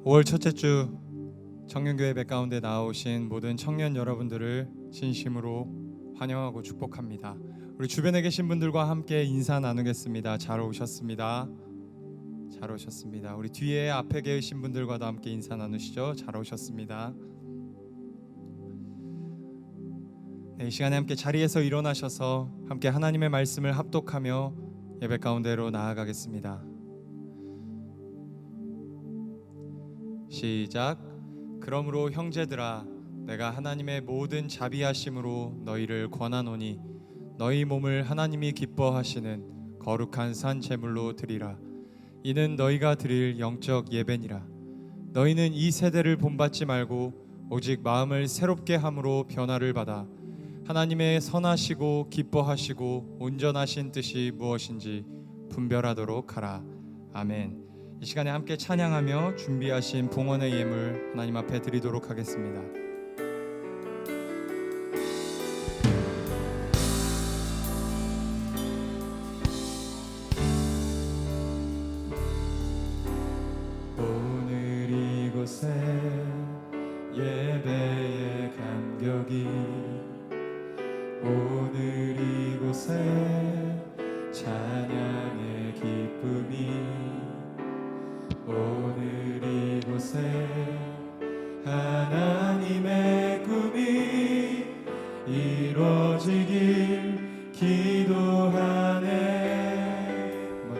5월 첫째 주 청년교회 예배 가운데 나오신 모든 청년 여러분들을 진심으로 환영하고 축복합니다. 우리 주변에 계신 분들과 함께 인사 나누겠습니다. 잘 오셨습니다. 잘 오셨습니다. 우리 뒤에 앞에 계신 분들과도 함께 인사 나누시죠. 잘 오셨습니다. 네, 이 시간에 함께 자리에서 일어나셔서 함께 하나님의 말씀을 합독하며 예배 가운데로 나아가겠습니다. 시작. 그러므로 형제들아, 내가 하나님의 모든 자비하심으로 너희를 권하노니 너희 몸을 하나님이 기뻐하시는 거룩한 산 제물로 드리라. 이는 너희가 드릴 영적 예배니라. 너희는 이 세대를 본받지 말고 오직 마음을 새롭게 함으로 변화를 받아 하나님의 선하시고 기뻐하시고 온전하신 뜻이 무엇인지 분별하도록 하라. 아멘. 이 시간에 함께 찬양하며 준비하신 봉헌의 예물 하나님 앞에 드리도록 하겠습니다. 오늘 이곳에 예배의 감격이, 오늘 이곳에 찬양의 기쁨이, 오늘 이곳에 하나님의 꿈이 이루어지길 기도하네.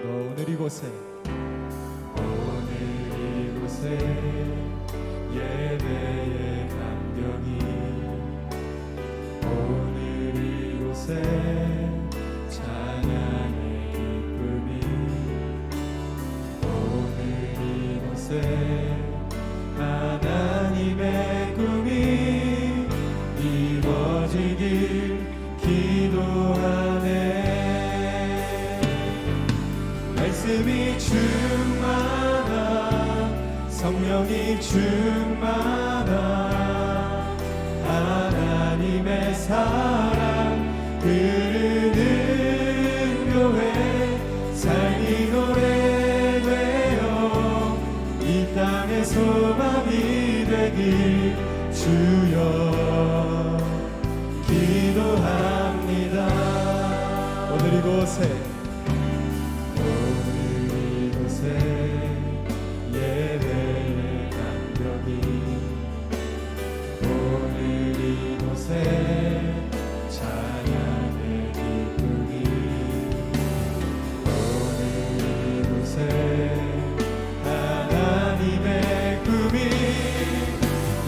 오늘 이곳에, 오늘 이곳에 예배의 감격이, 오늘 이곳에 찬양의 기쁨이, 하나님의 꿈이 이루어지길 기도하네. 말씀이 충만한, 성령이 충만한 하나님의 사랑 흐르는 교회, 삶이 노래되어 이 땅의 소망이 되길 주여 기도합니다. 오늘 이곳에 예배의 감격이, 오늘 이곳에 찬양의 기쁨이, 오늘 이곳에 하나님의 꿈이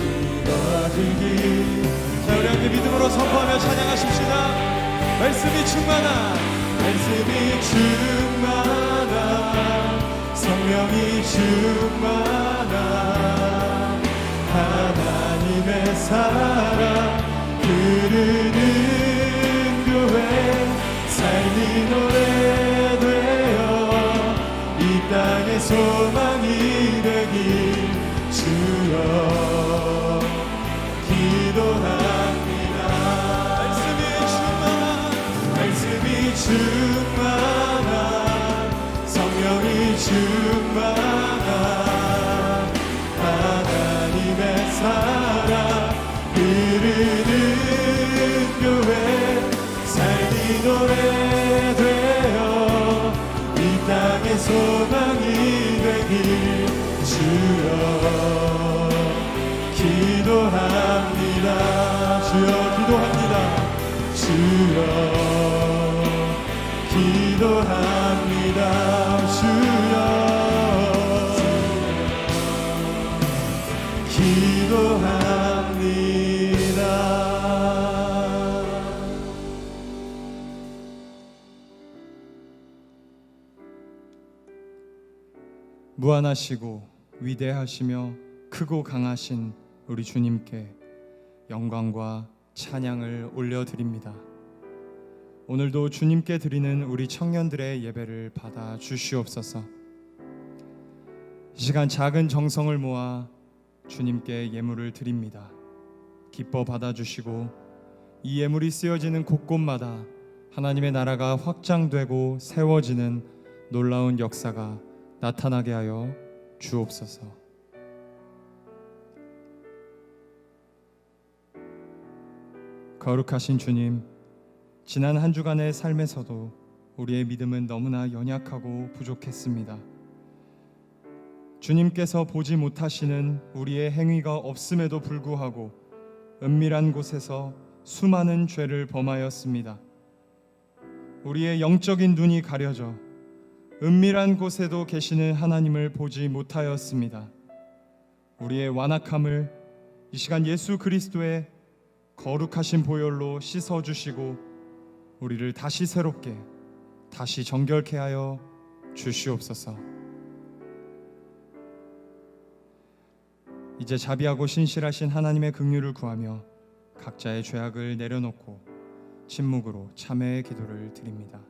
이루어지길. 자, 우리 함께 믿음으로 선포하며 찬양하십시다. 말씀이 충만한, 말씀이 충만한, 성령이 충만한 하나님의 사랑 흐르는 교회, 삶이 노래되어 이 땅의 소망이 되길 주여 기도합니다. 말씀이 충만한, 성령이 충만한 하나님의 사랑 흐르는 교회, 삶이 노래되어 이 땅의 소망이 되길 주여 기도합니다. 주여 기도합니다. 주여 기도합니다. 주여 기도합니다. 무한하시고 위대하시며 크고 강하신 우리 주님께 영광과 찬양을 올려드립니다. 오늘도 주님께 드리는 우리 청년들의 예배를 받아 주시옵소서. 이 시간 작은 정성을 모아 주님께 예물을 드립니다. 기뻐 받아주시고 이 예물이 쓰여지는 곳곳마다 하나님의 나라가 확장되고 세워지는 놀라운 역사가 나타나게 하여 주옵소서. 거룩하신 주님, 지난 한 주간의 삶에서도 우리의 믿음은 너무나 연약하고 부족했습니다. 주님께서 보지 못하시는 우리의 행위가 없음에도 불구하고 은밀한 곳에서 수많은 죄를 범하였습니다. 우리의 영적인 눈이 가려져 은밀한 곳에도 계시는 하나님을 보지 못하였습니다. 우리의 완악함을 이 시간 예수 그리스도의 거룩하신 보혈로 씻어주시고 우리를 다시 새롭게, 다시 정결케 하여 주시옵소서. 이제 자비하고 신실하신 하나님의 긍휼을 구하며 각자의 죄악을 내려놓고 침묵으로 참회의 기도를 드립니다.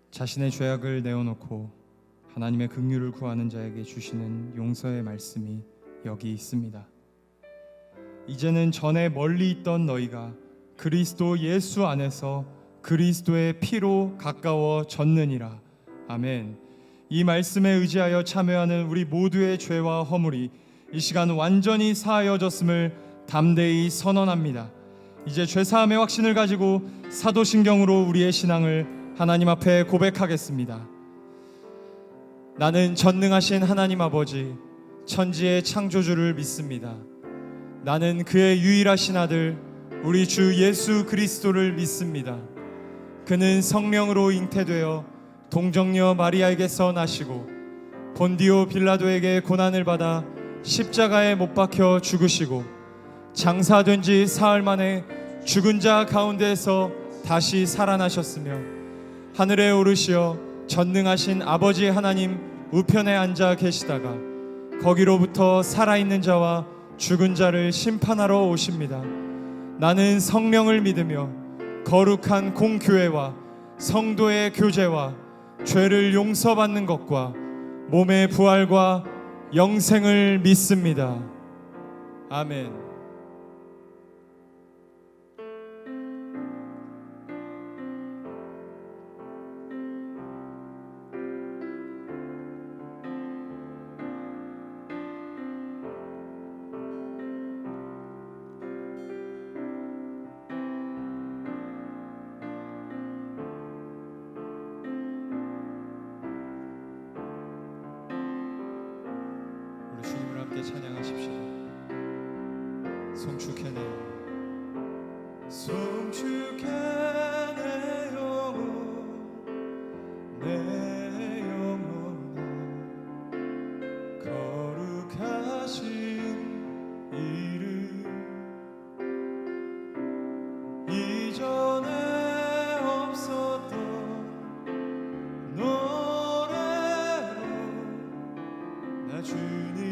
자신의 죄악을 내어놓고 하나님의 긍휼을 구하는 자에게 주시는 용서의 말씀이 여기 있습니다. 이제는 전에 멀리 있던 너희가 그리스도 예수 안에서 그리스도의 피로 가까워졌느니라. 아멘. 이 말씀에 의지하여 참여하는 우리 모두의 죄와 허물이 이 시간 완전히 사하여졌음을 담대히 선언합니다. 이제 죄사함의 확신을 가지고 사도신경으로 우리의 신앙을 하나님 앞에 고백하겠습니다. 나는 전능하신 하나님 아버지, 천지의 창조주를 믿습니다. 나는 그의 유일하신 아들 우리 주 예수 그리스도를 믿습니다. 그는 성령으로 잉태되어 동정녀 마리아에게서 나시고 본디오 빌라도에게 고난을 받아 십자가에 못 박혀 죽으시고 장사된 지 사흘 만에 죽은 자 가운데에서 다시 살아나셨으며 하늘에 오르시어 전능하신 아버지 하나님 우편에 앉아 계시다가 거기로부터 살아있는 자와 죽은 자를 심판하러 오십니다. 나는 성령을 믿으며 거룩한 공교회와 성도의 교제와 죄를 용서받는 것과 몸의 부활과 영생을 믿습니다. 아멘. 찬양하십시다. 송축해내요, 송축해내요 내 영혼아, 거룩하신 이름 이전에 없었던 노래로 나 주님을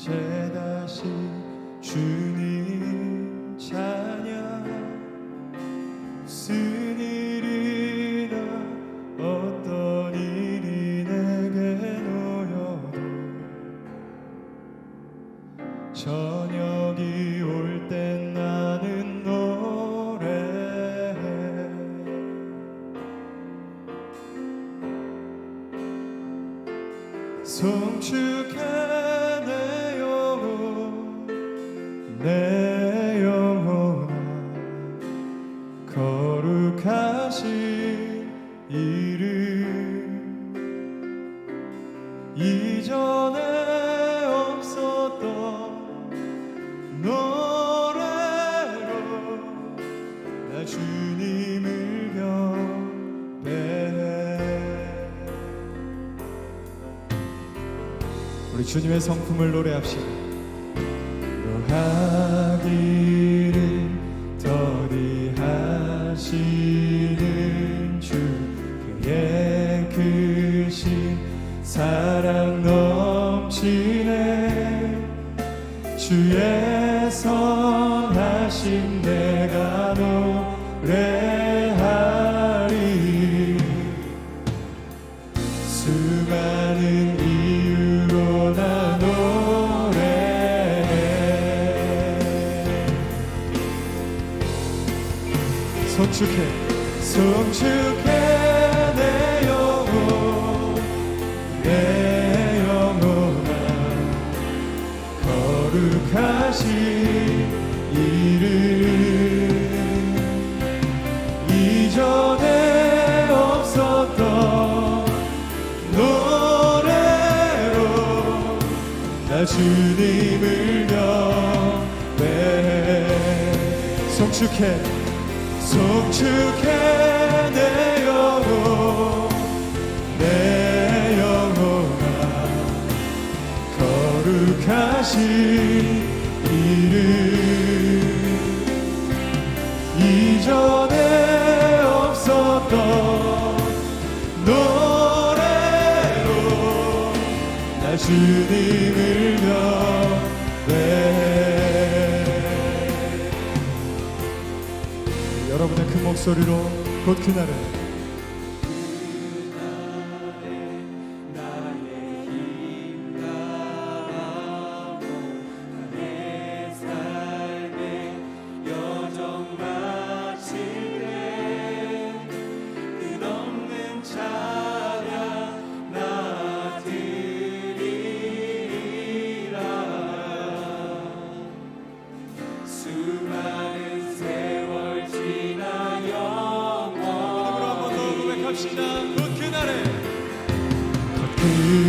이제 다시 주님 찬양, 무슨 일이나 어떤 일이 내게 놓여도 저녁이 올 땐 나는 노래해. 송축해내요 내 영혼아, 거룩하신 이름 이전에 없었던 노래로 나 주님 우리 주님의 성품을 노래합시다. 노하기를 더디하시는 주, 그의 크신 사랑 넘치네. 주의 선하심 내가 노래하리. 수많은 이유로 나 노래해. 송축해 내 영혼, 내 영혼아. 거룩하신 이름, 이전에 없었던 노래로 나 주님을 경배해. 송축해 내 영혼, 내 영혼아. 거룩하신 이름, 이전에 없었던 노래로 나 주님을 경배해. 여러분의 큰 목소리로 곧 그날에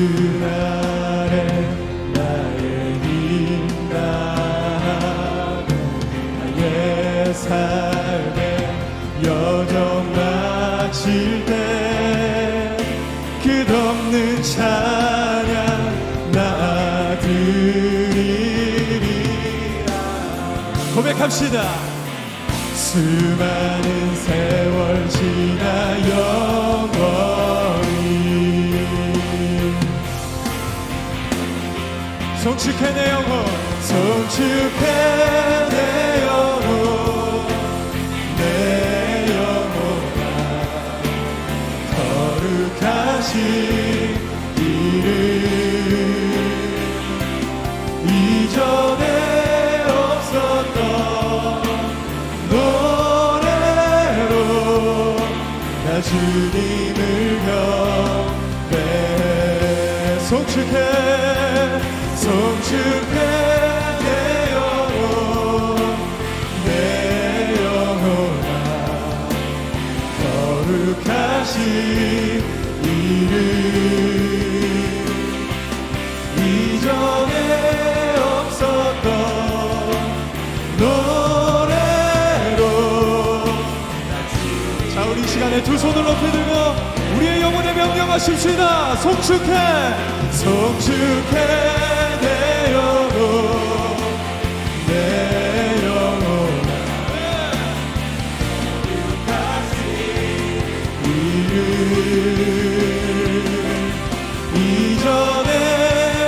그날에 나의 힘 다하고 나의 삶의 여정 마칠 때 끝없는 찬양 나 드리리라. 고백합시다. 수많은 세월 지나 영원히 송축해 내 영혼, 송축해 내 영혼, 내 영혼아. 거룩하신 이름, 이전에 없었던 노래로 나 주님을 경배해. 송축해 내 영혼, 내 영혼아. 거룩하신 이름, 이전에 없었던 노래로. 자, 우리 이 시간에 두 손을 높이 들고 우리의 영혼에 명령하십시다. 송축해 내 영혼, 내 영혼아. 거룩하신 이름, 이전에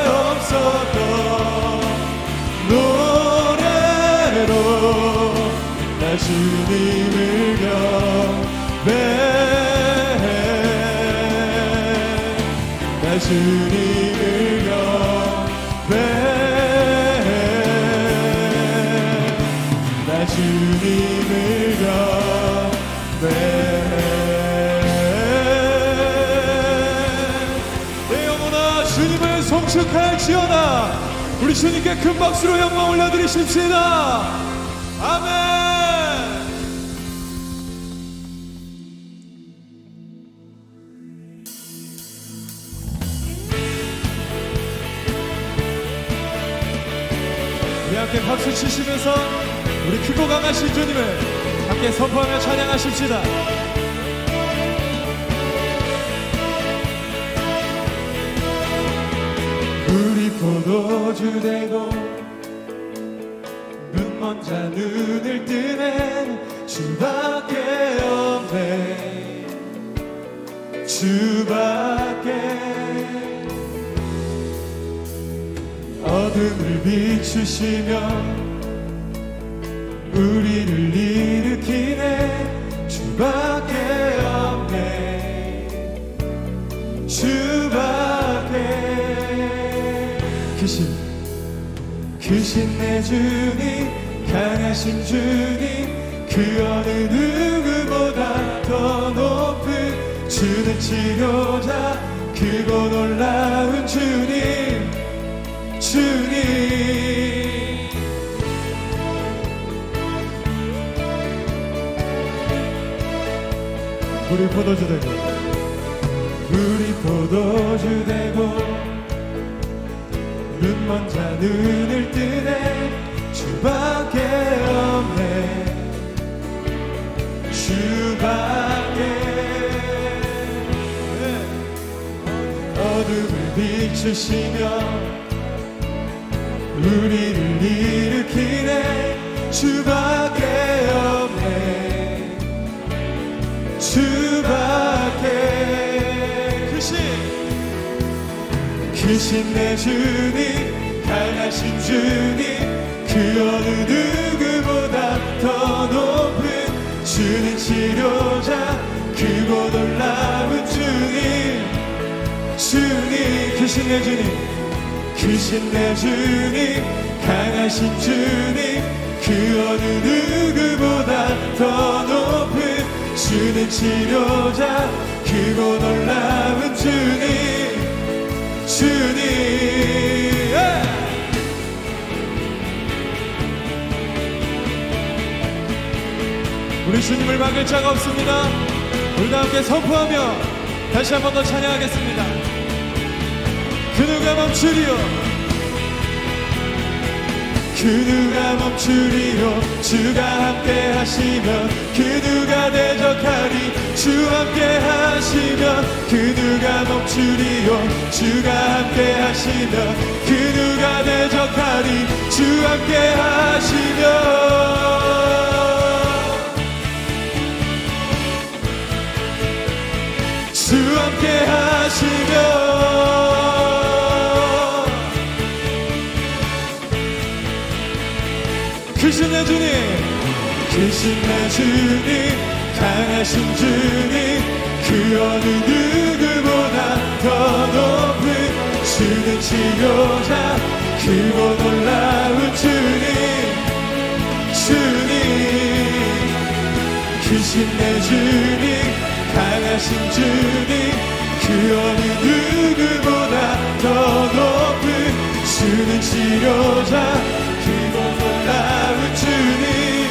없었던 노래로 나 주님을 경배해. 나 주님을 경배해. 나 주님을 경배해. 내 영혼아 주님을 송축할지어다. 우리 주님께 큰 박수로 영광 올려드리십시다. 아멘. 우리 함께 박수 치시면서 우리 크고 강하신 주님을 함께 선포하며 찬양하십시다. 우리 포도주 되고 눈먼 자 눈을 뜨네 주밖에 없네 주밖에 어둠을 비추시며 우리를 일으키네 주밖에 없네 주밖에 크신 내 주님 강하신 주님 그 어느 누구보다 더 높은 주는 치료자 크고 놀라운 주님 우리 포도주 되고 우리 포도주 되고 눈먼 자 눈을 뜨네 주밖에 없네 주밖에 어둠을 비추시며 우리를 일으키네 주밖에 없네 주밖에 크신 내 주님 강하신 주님 그 어느 누구보다 더 높은 주는 치료자 크고 놀라운 주님 크신 내 주님 크신 내 주님 강하신 주님 그 어느 누구보다 더 높은 주는 치료자 크고 놀라운 주님 우리 주님을 막을 자가 없습니다. 우리 다 함께 선포하며 다시 한 번 더 찬양하겠습니다. 그 누가 멈추리요 그 누가 멈추리요 주가 함께 하시면 그 누가 대적하리 주 함께 하시면 그 누가 멈추리요 주가 함께 하시면 그 누가 대적하리 주 함께 하시면 주 함께 하시면 크신 내 주님 크신 내 주님 강하신 주님 그 어느 누구보다 더 높은 주는 치료자 크고 놀라운 주님 크신 내 주님 강하신 주님 그 어느 누구보다 더 높은 주는 치료자 크고 놀라운 주님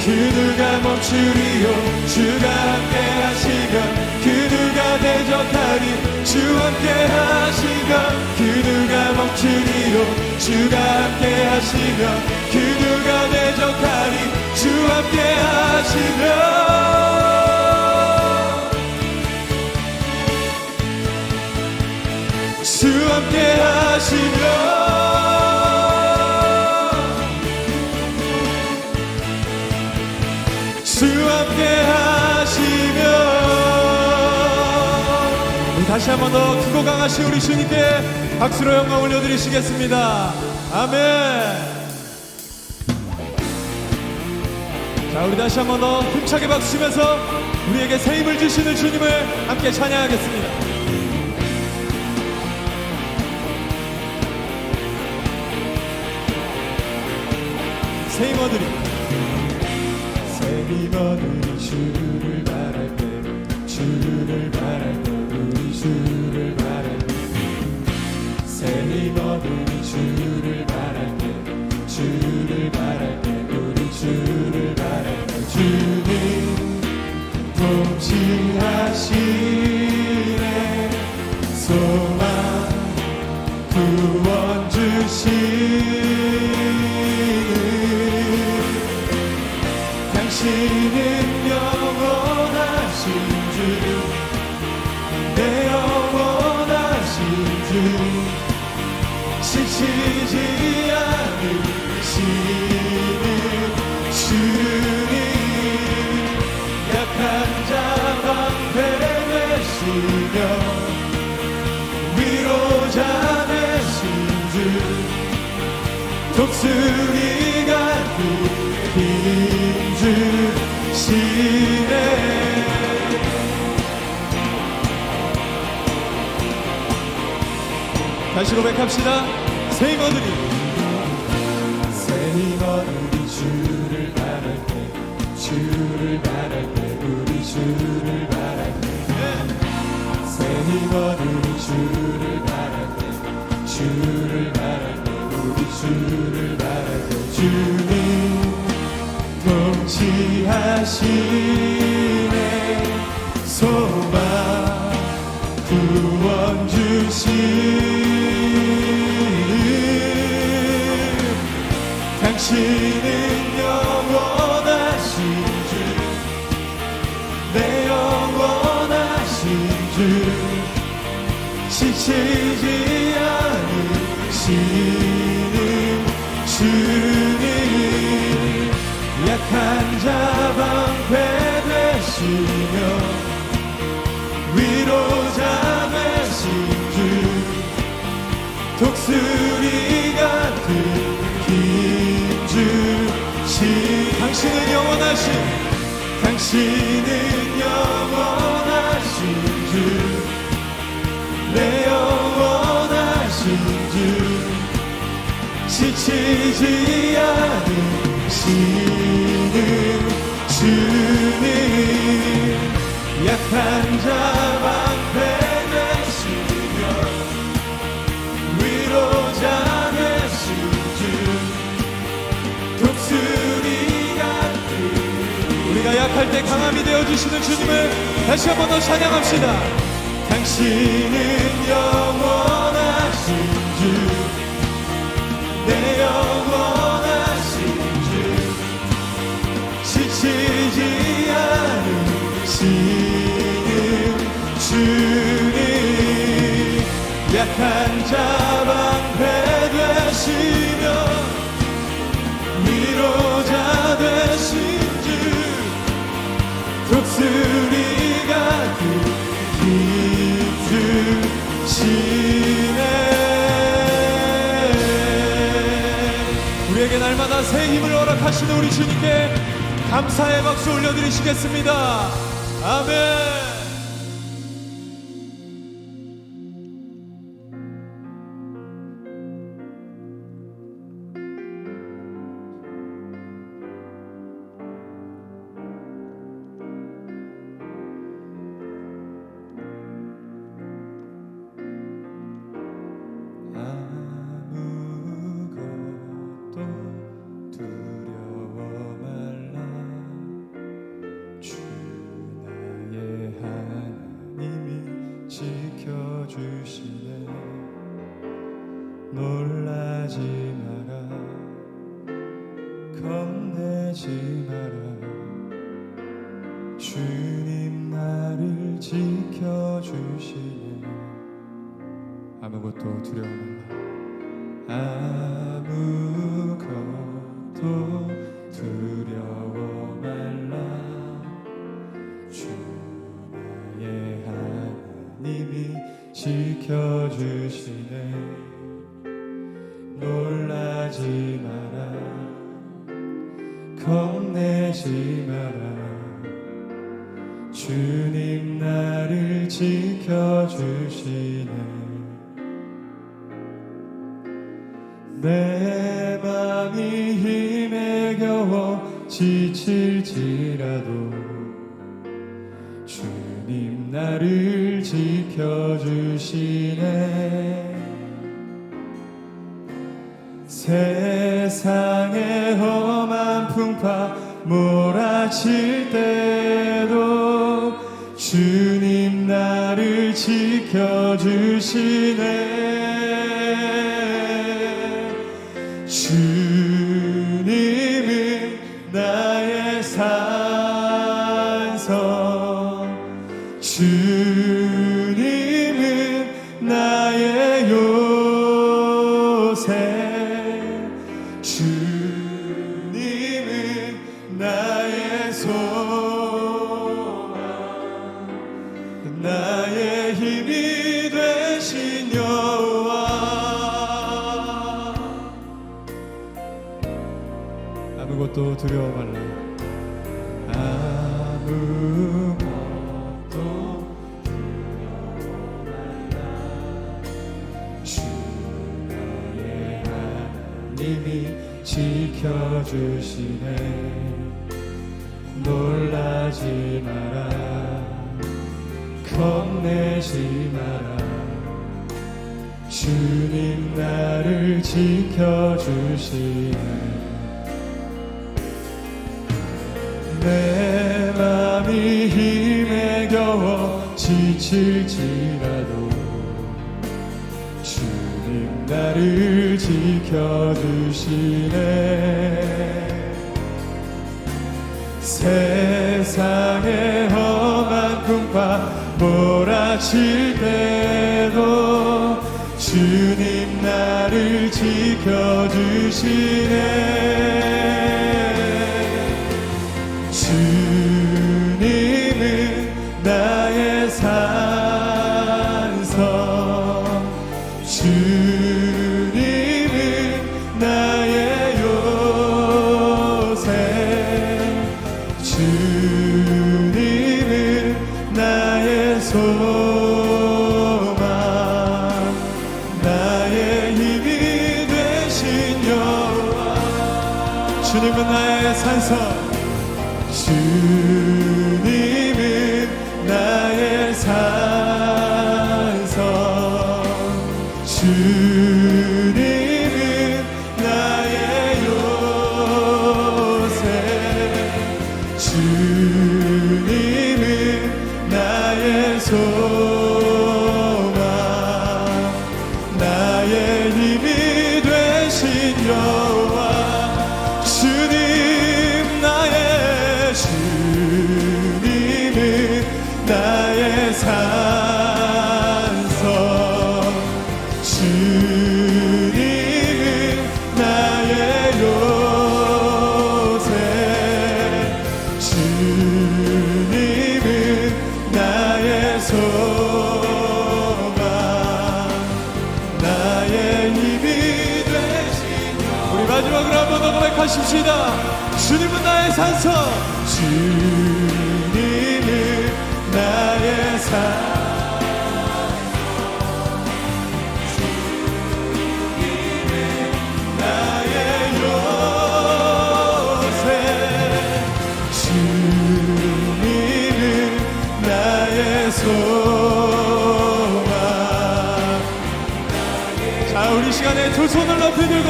그 누가 멈추리요 주가 함께 하시면 그 누가 대적하리 주 함께 하시면 그 누가 멈추리요 주가 함께 하시면 그 누가 대적하리 주 함께 하시면 주 함께 하시면 주 함께 하시면 우리 다시 한 번 더 크고 강하신 우리 주님께 박수로 영광 올려드리시겠습니다. 아멘. 자, 우리 다시 한 번 더 힘차게 박수 치면서 우리에게 새 힘을 주시는 주님을 함께 찬양하겠습니다. 새 힘 얻으리 새 힘 얻으리 주를 바랄 때 주를 바랄 때 우리 주를 바랄 때 새 힘 얻으리 주를 바랄 때 주를 바랄 때 우리 주를 바랄 때 주님 통치하시네 소망 구원 주시는 당신은 영원하신 주 내 영원 지치지 않으시는 주님, 약한 자 방패 되시며 위로자 되신 주, 독수리가 힘 주시네. 다시 고백합시다. 새 힘원들이 주를 바랄 때, 주를 바랄 때, 우리 주를 바랄 때, 새 힘원들이 주를 바랄 때, 주를 바랄 때, 우리 주를 바랄 때, 주님 통치하시네. 소망 구원 주시 당신은 영원하신 주, 내 영원하신 주, 지치지 않으시는 주님, 약한 자 방패 되시며 위로자 되신 주, 독수리 같은 당신은 영원하신, 당신은 영원하신 주, 내 영원하신 주, 지치지 않으시는 주님, 약한 자 방패 되시며 위로자 되신 주, 독수리 같은, 우리가 약할 때 강함이 되어주시는 주님을 다시 한 번 더 찬양합시다. 당신은 영원하신 주, 내 영원하신 주, 지치지 않으시는 주님, 약한 자 방패 되시며 위로자 되신 주, 독수리 같은 힘 주시네. 우리에게 날마다 새 힘을 허락하시는 우리 주님께 감사의 박수 올려드리시겠습니다. 아멘. 지켜주시네. 놀라지 마라, 겁내지 마라, 주님 나를 지켜주시네. 아무것도 두려워 말라, 아무것도 두려워 말라, 주 나의 하나님이 지켜주시네. 놀라지 마라, 겁내지 마라, 주님 나를 지켜주시네. 내 맘이 힘에 겨워 지칠지라도 주님 나를 지켜주시네. 세상의 험한 풍파 몰아칠 때도 주님 나를 지켜주시네. 주님은 나의 산성, 주님은 나의 요새, 나의 힘이 되신 여호와. 아무것도 두려워 말라. 아무것도 두려워 말라. 주 너의 하나님이 지켜주시네. 놀라지 마라. 겁내지 마라. 주님 나를 지켜주시네. 내 맘이 힘에 겨워 지칠지라도 주님 나를 지켜주시네. 세상의 험한 풍파 몰아칠 때도 주님 나를 지켜주시네. 주님은 나의 산성, 주님은 나의 요새, 주님은 나의 소망, 나의 힘이 되신 여호와. 주님은 나의 산성, 주님은 나의 산성, 주님은 나의 요새, 주님은 나의 소망, 나의 힘이 되신 여호와. 주님은 나의 산성, 주님은 나의 요새, 주님은 나의 소망, 나의 힘이 되신 여호와. 우리 마지막으로 한 번 더 고백하십시다. 주님은 나의 산성, 주님은 나의 산성, 주님은 나의 요새, 주님은 나의 소망. 자, 우리 시간에 두 손을 높이 들고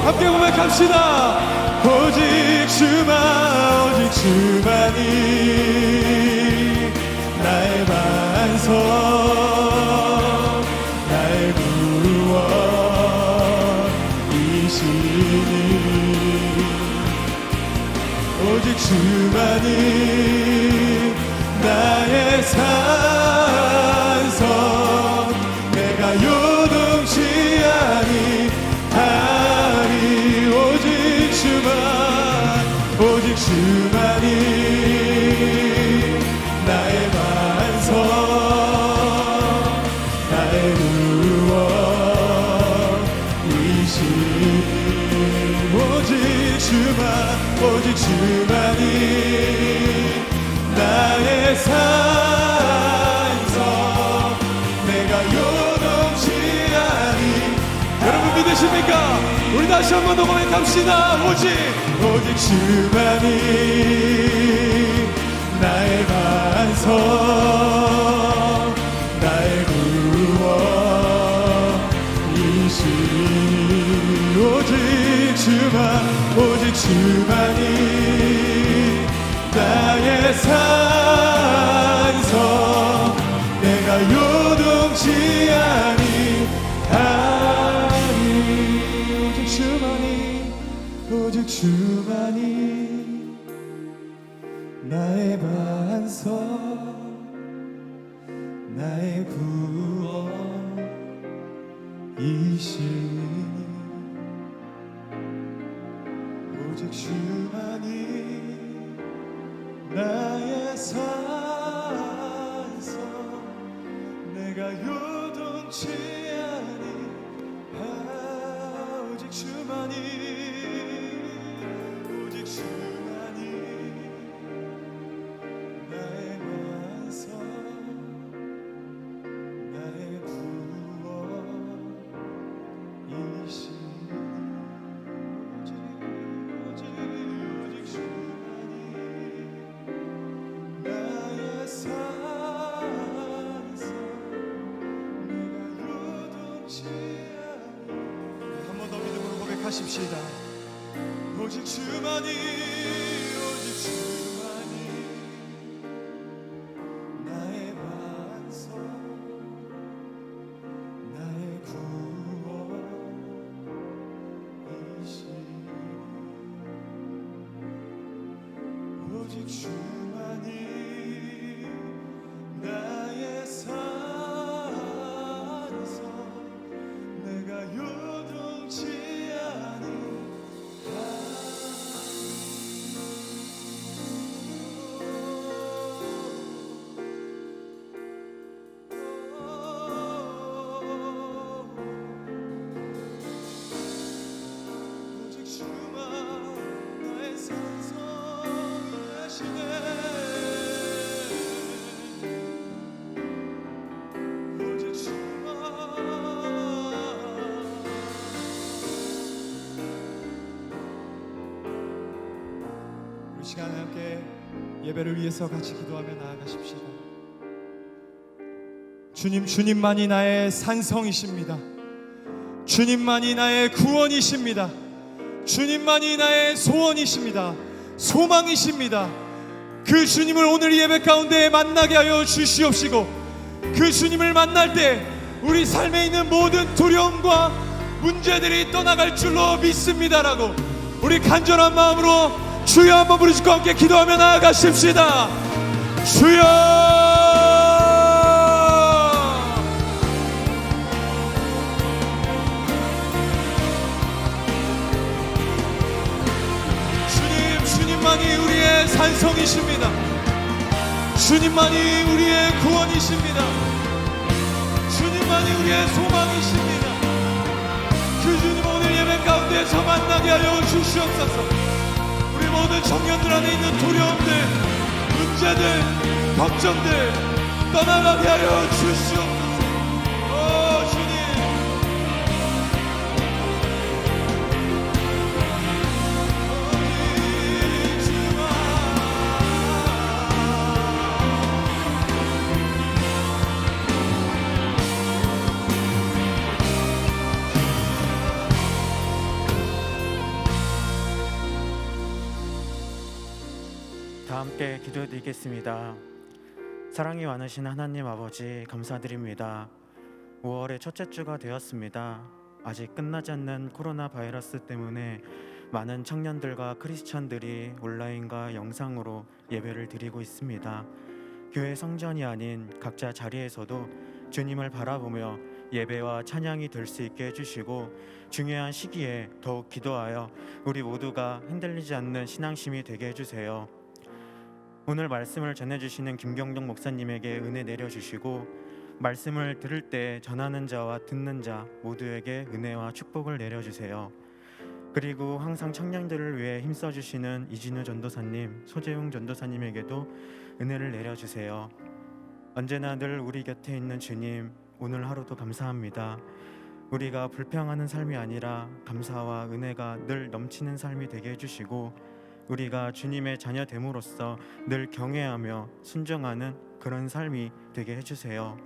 함께 고백합시다. 오직 주만, 오직 주만이 나의 반석, 나의 구원이시니. 오직 주만이 나의 산성, 내가 요동치 아니하리. 오직 주만, 오직 주만이 나의 반석, 나의 구원이시니. 오직 주만, 오직 주만이 나의 산성, 내가 요동치 아니. 여러분 믿으십니까? 우리 다시 한 번 더 고백합시다. 오직 주만이 나의 반석, 나의 구원이시니. 오직 주만, 오직 주만이 나의 산성, 내가 요동치 아니하니. 오직 주만이, 오직 주만이 나의 반석, 나의 구원이시니. 오직 주만이 나의 산성, 내 내가 요동치 아니 오직 주만이 오직 주만이 나의 완성 나의 구원이시 오직 주만이 나의 산성 내가 요동치 않아 한 번 더 믿음으로 고백하십시다. 오직 주만이 오직 주만이 나의 반석 나의 구원이시 오직 주만이 나의 산성 내가 요동치 않은 오직 주만 나의 산성이시네 오직 주만 우리 시간에 함께 예배를 위해서 같이 기도하며 나아가십시다. 주님, 주님만이 나의 산성이십니다. 주님만이 나의 구원이십니다. 주님만이 나의 소원이십니다. 소망이십니다. 그 주님을 오늘 예배 가운데 만나게 하여 주시옵시고 그 주님을 만날 때 우리 삶에 있는 모든 두려움과 문제들이 떠나갈 줄로 믿습니다라고 우리 간절한 마음으로 주여 한번 부르시고 함께 기도하며 나아가십시다. 주여 주님만이 우리의 산성이십니다. 주님만이 우리의 구원이십니다. 주님만이 우리의 소망이십니다. 그 주님 오늘 예배 가운데서 만나게 하여 주시옵소서. 우리 모든 청년들 안에 있는 두려움들, 문제들, 걱정들 떠나가게 하여 주시옵소서. 오 주님 다 함께 기도드리겠습니다. 사랑이 많으신 하나님 아버지 감사드립니다. 5월의 첫째 주가 되었습니다. 아직 끝나지 않는 코로나 바이러스 때문에 많은 청년들과 크리스찬들이 온라인과 영상으로 예배를 드리고 있습니다. 교회 성전이 아닌 각자 자리에서도 주님을 바라보며 예배와 찬양이 될 수 있게 해주시고 중요한 시기에 더욱 기도하여 우리 모두가 흔들리지 않는 신앙심이 되게 해주세요. 오늘 말씀을 전해주시는 김경동 목사님에게 은혜 내려주시고 말씀을 들을 때 전하는 자와 듣는 자 모두에게 은혜와 축복을 내려주세요. 그리고 항상 청년들을 위해 힘써주시는 이진우 전도사님, 소재웅 전도사님에게도 은혜를 내려주세요. 언제나 늘 우리 곁에 있는 주님, 오늘 하루도 감사합니다. 우리가 불평하는 삶이 아니라 감사와 은혜가 늘 넘치는 삶이 되게 해주시고 우리가 주님의 자녀 됨으로써 늘 경외하며 순종하는 그런 삶이 되게 해주세요.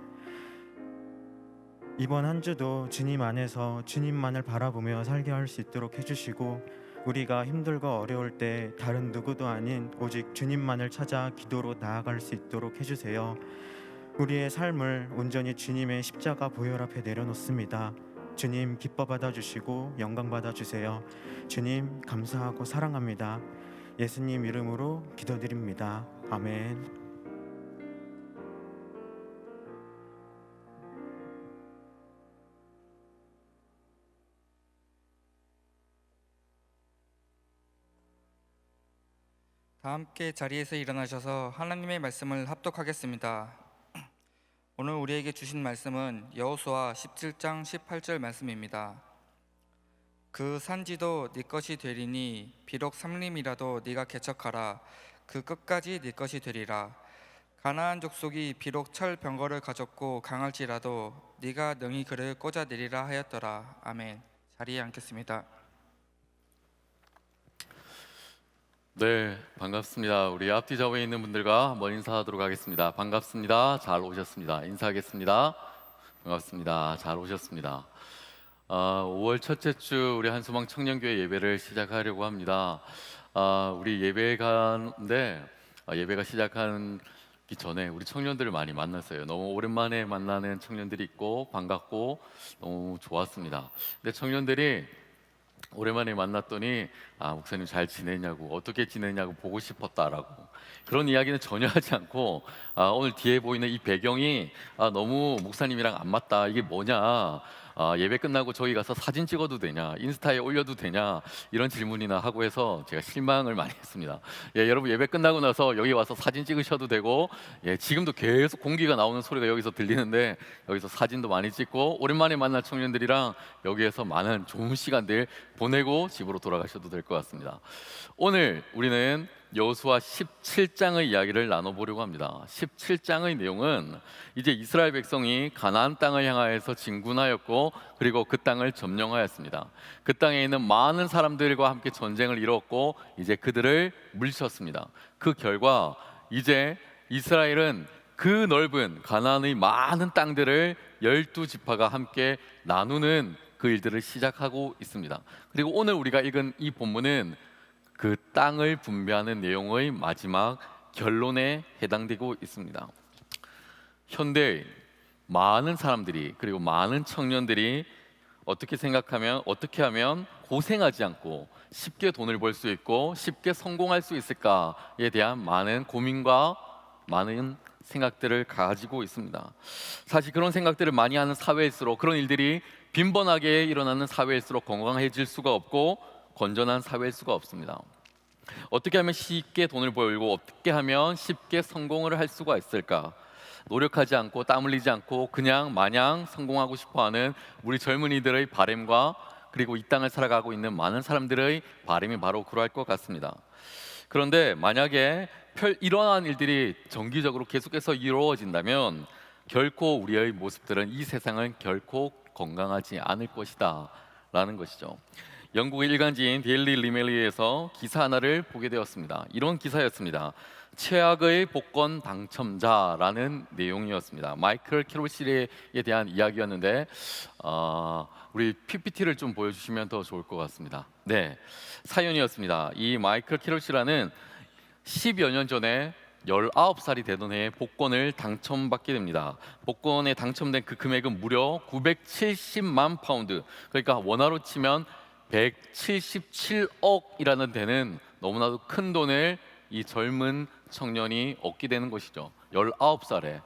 이번 한 주도 주님 안에서 주님만을 바라보며 살게 할 수 있도록 해주시고 우리가 힘들고 어려울 때 다른 누구도 아닌 오직 주님만을 찾아 기도로 나아갈 수 있도록 해주세요. 우리의 삶을 온전히 주님의 십자가 보혈 앞에 내려놓습니다. 주님 기뻐 받아주시고 영광 받아주세요. 주님 감사하고 사랑합니다. 예수님 이름으로 기도드립니다. 아멘. 다 함께 자리에서 일어나셔서 하나님의 말씀을 합독하겠습니다. 오늘 우리에게 주신 말씀은 여호수아 17장 18절 말씀입니다. 그 산지도 네 것이 되리니 비록 삼림이라도 네가 개척하라. 그 끝까지 네 것이 되리라. 가나안 족속이 비록 철 병거를 가졌고 강할지라도 네가 능히 그를 꽂아내리라 하였더라. 아멘. 자리에 앉겠습니다. 네, 반갑습니다. 우리 앞뒤 좌우에 있는 분들과 한번 인사하도록 하겠습니다. 반갑습니다. 잘 오셨습니다. 인사하겠습니다. 반갑습니다. 잘 오셨습니다. 5월 첫째 주 우리 한수망 청년교회 예배를 시작하려고 합니다. 우리 예배 가는데 예배가 시작하기 전에 우리 청년들을 많이 만났어요. 너무 오랜만에 만나는 청년들이 있고 반갑고 너무 좋았습니다. 근데 청년들이 오랜만에 만났더니 목사님 잘 지내냐고 어떻게 지내냐고 보고 싶었다라고 그런 이야기는 전혀 하지 않고 오늘 뒤에 보이는 이 배경이 너무 목사님이랑 안 맞다. 이게 뭐냐? 예배 끝나고 저기 가서 사진 찍어도 되냐? 인스타에 올려도 되냐? 이런 질문이나 하고 해서 제가 실망을 많이 했습니다. 여러분 예배 끝나고 나서 여기 와서 사진 찍으셔도 되고 지금도 계속 공기가 나오는 소리가 여기서 들리는데 여기서 사진도 많이 찍고 오랜만에 만날 청년들이랑 여기에서 많은 좋은 시간들 보내고 집으로 돌아가셔도 될 것 같습니다. 오늘 우리는 여호수아 17장의 이야기를 나눠보려고 합니다. 17장의 내용은 이제 이스라엘 백성이 가나안 땅을 향하여서 진군하였고 그리고 그 땅을 점령하였습니다. 그 땅에 있는 많은 사람들과 함께 전쟁을 이뤘고 이제 그들을 물리쳤습니다. 그 결과 이제 이스라엘은 그 넓은 가나안의 많은 땅들을 12지파가 함께 나누는 그 일들을 시작하고 있습니다. 그리고 오늘 우리가 읽은 이 본문은 그 땅을 분배하는 내용의 마지막 결론에 해당되고 있습니다. 현대 많은 사람들이 그리고 많은 청년들이 어떻게 하면 고생하지 않고 쉽게 돈을 벌 수 있고 쉽게 성공할 수 있을까에 대한 많은 고민과 많은 생각들을 가지고 있습니다. 사실 그런 생각들을 많이 하는 사회일수록 그런 일들이 빈번하게 일어나는 사회일수록 건강해질 수가 없고 건전한 사회일 수가 없습니다. 어떻게 하면 쉽게 돈을 벌고 어떻게 하면 쉽게 성공을 할 수가 있을까? 노력하지 않고 땀 흘리지 않고 그냥 마냥 성공하고 싶어하는 우리 젊은이들의 바람과 그리고 이 땅을 살아가고 있는 많은 사람들의 바람이 바로 그러할 것 같습니다. 그런데 만약에 이러한 일들이 정기적으로 계속해서 이루어진다면 결코 우리의 모습들은 이 세상은 결코 건강하지 않을 것이다 라는 것이죠. 영국 일간지인 데일리 리멜리에서 기사 하나를 보게 되었습니다. 이런 기사였습니다. 최악의 복권 당첨자라는 내용이었습니다. 마이클 캐롤시에 대한 이야기였는데 우리 PPT를 좀 보여주시면 더 좋을 것 같습니다. 네, 사연이었습니다. 이 마이클 캐롤시라는 10여 년 전에 19살이 되던 해에 복권을 당첨받게 됩니다. 복권에 당첨된 그 금액은 무려 970만 파운드, 그러니까 원화로 치면 177억이라는 데는 너무나도 큰 돈을 이 젊은 청년이 얻게 되는 것이죠. 19살에.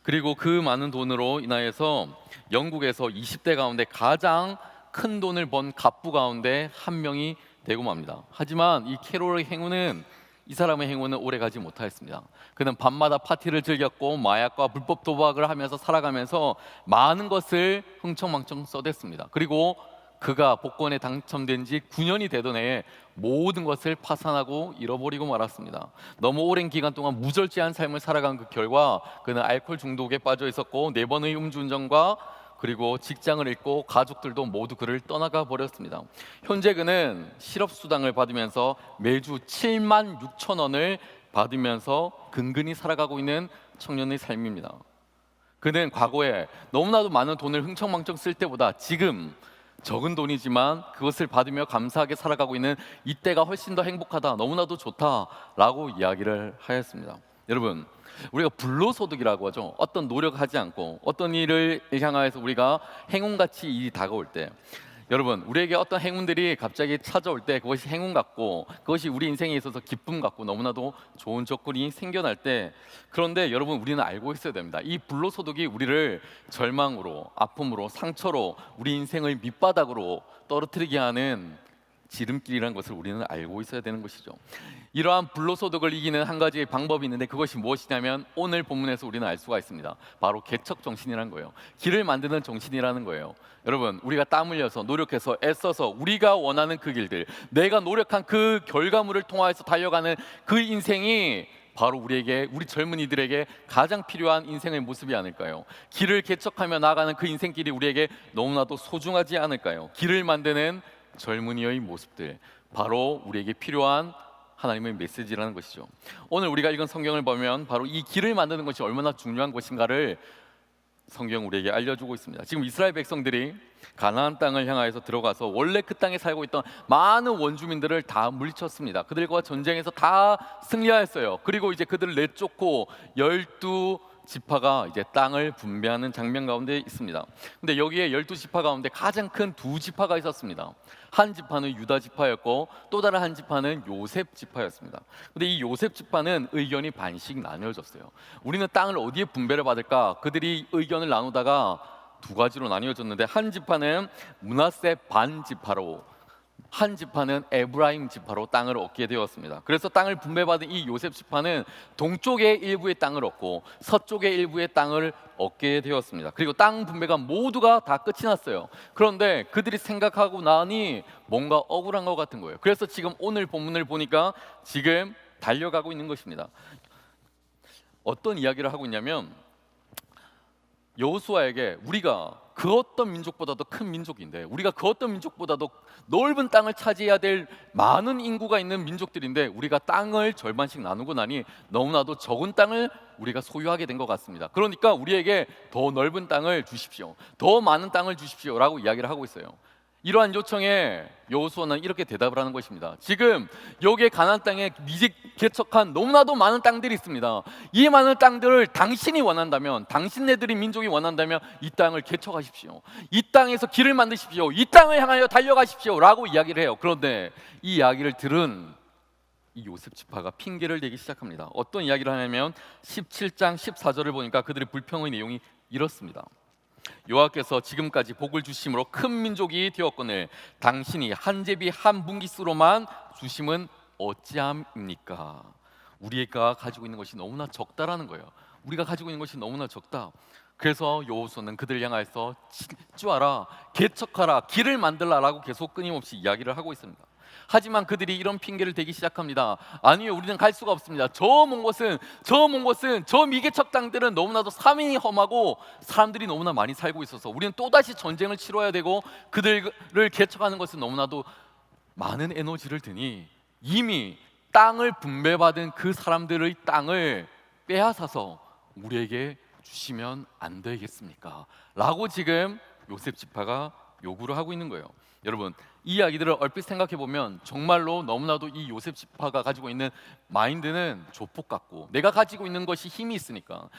그리고 그 많은 돈으로 인하여서 영국에서 20대 가운데 가장 큰 돈을 번 갑부 가운데 한 명이 되고 맙니다. 하지만 이 캐롤의 행운은 이 사람의 행운은 오래가지 못하였습니다. 그는 밤마다 파티를 즐겼고 마약과 불법 도박을 하면서 살아가면서 많은 것을 흥청망청 써댔습니다. 그리고 그가 복권에 당첨된 지 9년이 되던 해에 모든 것을 파산하고 잃어버리고 말았습니다. 너무 오랜 기간 동안 무절제한 삶을 살아간 그 결과 그는 알코올 중독에 빠져 있었고 4번의 음주운전과 그리고 직장을 잃고 가족들도 모두 그를 떠나가 버렸습니다. 현재 그는 실업수당을 받으면서 매주 7만 6천 원을 받으면서 근근히 살아가고 있는 청년의 삶입니다. 그는 과거에 너무나도 많은 돈을 흥청망청 쓸 때보다 지금 적은 돈이지만 그것을 받으며 감사하게 살아가고 있는 이때가 훨씬 더 행복하다, 너무나도 좋다라고 이야기를 하였습니다. 여러분, 우리가 불로소득이라고 하죠. 어떤 노력하지 않고 어떤 일을 향하여서 우리가 행운같이 일이 다가올 때, 여러분, 우리에게 어떤 행운들이 갑자기 찾아올 때 그것이 행운 같고 그것이 우리 인생에 있어서 기쁨 같고 너무나도 좋은 조건이 생겨날 때, 그런데 여러분, 우리는 알고 있어야 됩니다. 이 불로소득이 우리를 절망으로, 아픔으로, 상처로, 우리 인생의 밑바닥으로 떨어뜨리게 하는 지름길이라는 것을 우리는 알고 있어야 되는 것이죠. 이러한 불로소득을 이기는 한 가지의 방법이 있는데 그것이 무엇이냐면 오늘 본문에서 우리는 알 수가 있습니다. 바로 개척 정신이라는 거예요. 길을 만드는 정신이라는 거예요. 여러분, 우리가 땀 흘려서 노력해서 애써서 우리가 원하는 그 길들, 내가 노력한 그 결과물을 통하여서 달려가는 그 인생이 바로 우리 젊은이들에게 가장 필요한 인생의 모습이 아닐까요? 길을 개척하며 나아가는 그 인생길이 우리에게 너무나도 소중하지 않을까요? 길을 만드는 젊은이의 모습들, 바로 우리에게 필요한 하나님의 메시지라는 것이죠. 오늘 우리가 읽은 성경을 보면 바로 이 길을 만드는 것이 얼마나 중요한 것인가를 성경 우리에게 알려주고 있습니다. 지금 이스라엘 백성들이 가나안 땅을 향하여서 들어가서 원래 그 땅에 살고 있던 많은 원주민들을 다 물리쳤습니다. 그들과 전쟁에서 다 승리하였어요. 그리고 이제 그들을 내쫓고 12지파가 이제 땅을 분배하는 장면 가운데 있습니다. 근데 여기에 12지파 가운데 가장 큰 두 지파가 있었습니다. 한 지파는 유다 지파였고 또 다른 한 지파는 요셉 지파였습니다. 근데 이 요셉 지파는 의견이 반씩 나뉘어졌어요. 우리는 땅을 어디에 분배를 받을까? 그들이 의견을 나누다가 두 가지로 나뉘어졌는데, 한 지파는 므낫세 반 지파로, 한 지파는 에브라임 지파로 땅을 얻게 되었습니다. 그래서 땅을 분배받은 이 요셉 지파는 동쪽의 일부의 땅을 얻고 서쪽의 일부의 땅을 얻게 되었습니다. 그리고 땅 분배가 모두가 다 끝이 났어요. 그런데 그들이 생각하고 나니 뭔가 억울한 것 같은 거예요. 그래서 지금 오늘 본문을 보니까 지금 달려가고 있는 것입니다. 어떤 이야기를 하고 있냐면, 여호수아에게 우리가 그 어떤 민족보다도 큰 민족인데, 우리가 그 어떤 민족보다도 넓은 땅을 차지해야 될 많은 인구가 있는 민족들인데, 우리가 땅을 절반씩 나누고 나니 너무나도 적은 땅을 우리가 소유하게 된 것 같습니다. 그러니까 우리에게 더 넓은 땅을 주십시오, 더 많은 땅을 주십시오 라고 이야기를 하고 있어요. 이러한 요청에 여호수아는 이렇게 대답을 하는 것입니다. 지금 여기에 가나안 땅에 미직 개척한 너무나도 많은 땅들이 있습니다. 이 많은 땅들을 당신이 원한다면, 당신네들이 민족이 원한다면 이 땅을 개척하십시오, 이 땅에서 길을 만드십시오, 이 땅을 향하여 달려가십시오 라고 이야기를 해요. 그런데 이 이야기를 들은 이 요셉 지파가 핑계를 대기 시작합니다. 어떤 이야기를 하냐면 17장 14절을 보니까 그들의 불평의 내용이 이렇습니다. 여호와께서 지금까지 복을 주심으로 큰 민족이 되었거늘 당신이 한 제비 한 분깃으로만 주심은 어찌함입니까? 우리가 가지고 있는 것이 너무나 적다라는 거예요. 우리가 가지고 있는 것이 너무나 적다. 그래서 여호수아는 그들을 향하여서 질주하라, 개척하라, 길을 만들라라고 계속 끊임없이 이야기를 하고 있습니다. 하지만 그들이 이런 핑계를 대기 시작합니다. 아니요, 우리는 갈 수가 없습니다. 저 먼 곳은 저 미개척 땅들은 너무나도 사민이 험하고 사람들이 너무나 많이 살고 있어서 우리는 또다시 전쟁을 치러야 되고, 그들을 개척하는 것은 너무나도 많은 에너지를 드니 이미 땅을 분배받은 그 사람들의 땅을 빼앗아서 우리에게 주시면 안 되겠습니까? 라고 지금 요셉 지파가 요구를 하고 있는 거예요. 여러분, 이 이야기들을 얼핏 생각해 보면 정말로 너무나도 이 요셉 지파가 가지고 있는 마인드는 조폭 같고, 내가 가지고 있는 것이 힘이 있으니까,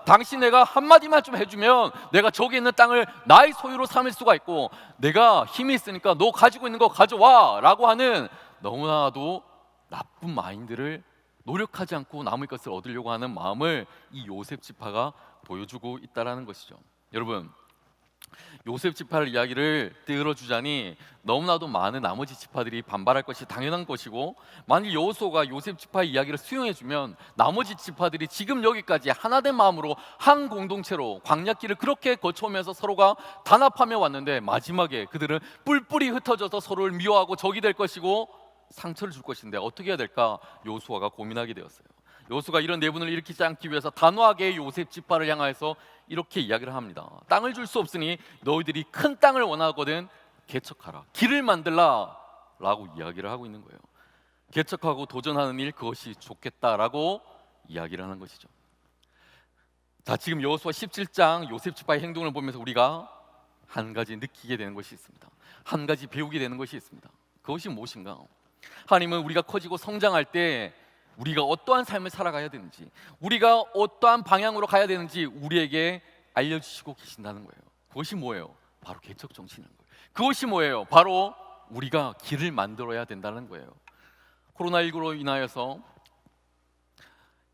당신 내가 한마디만 좀 해주면 내가 저기 있는 땅을 나의 소유로 삼을 수가 있고, 내가 힘이 있으니까 너 가지고 있는 거 가져와 라고 하는 너무나도 나쁜 마인드를, 노력하지 않고 남의 것을 얻으려고 하는 마음을 이 요셉 지파가 보여주고 있다라는 것이죠. 여러분, 요셉 지파를 이야기를 들어주자니 너무나도 많은 나머지 지파들이 반발할 것이 당연한 것이고, 만일 여호수아가 요셉 지파의 이야기를 수용해주면 나머지 지파들이 지금 여기까지 하나된 마음으로 한 공동체로 광야길을 그렇게 거쳐오면서 서로가 단합하며 왔는데, 마지막에 그들은 뿔뿔이 흩어져서 서로를 미워하고 적이 될 것이고 상처를 줄 것인데 어떻게 해야 될까 여호수아가 고민하게 되었어요. 여호수아가 이런 내분을 일으키지 않기 위해서 단호하게 요셉 지파를 향해서 이렇게 이야기를 합니다. 땅을 줄 수 없으니 너희들이 큰 땅을 원하거든 개척하라, 길을 만들라 라고 이야기를 하고 있는 거예요. 개척하고 도전하는 일, 그것이 좋겠다라고 이야기를 하는 것이죠. 자, 지금 여호수아 17장 요셉 지파의 행동을 보면서 우리가 한 가지 느끼게 되는 것이 있습니다. 한 가지 배우게 되는 것이 있습니다. 그것이 무엇인가? 하나님은 우리가 커지고 성장할 때 우리가 어떠한 삶을 살아가야 되는지, 우리가 어떠한 방향으로 가야 되는지 우리에게 알려주시고 계신다는 거예요. 그것이 뭐예요? 바로 개척 정신인 거예요. 그것이 뭐예요? 바로 우리가 길을 만들어야 된다는 거예요. 코로나19로 인하여서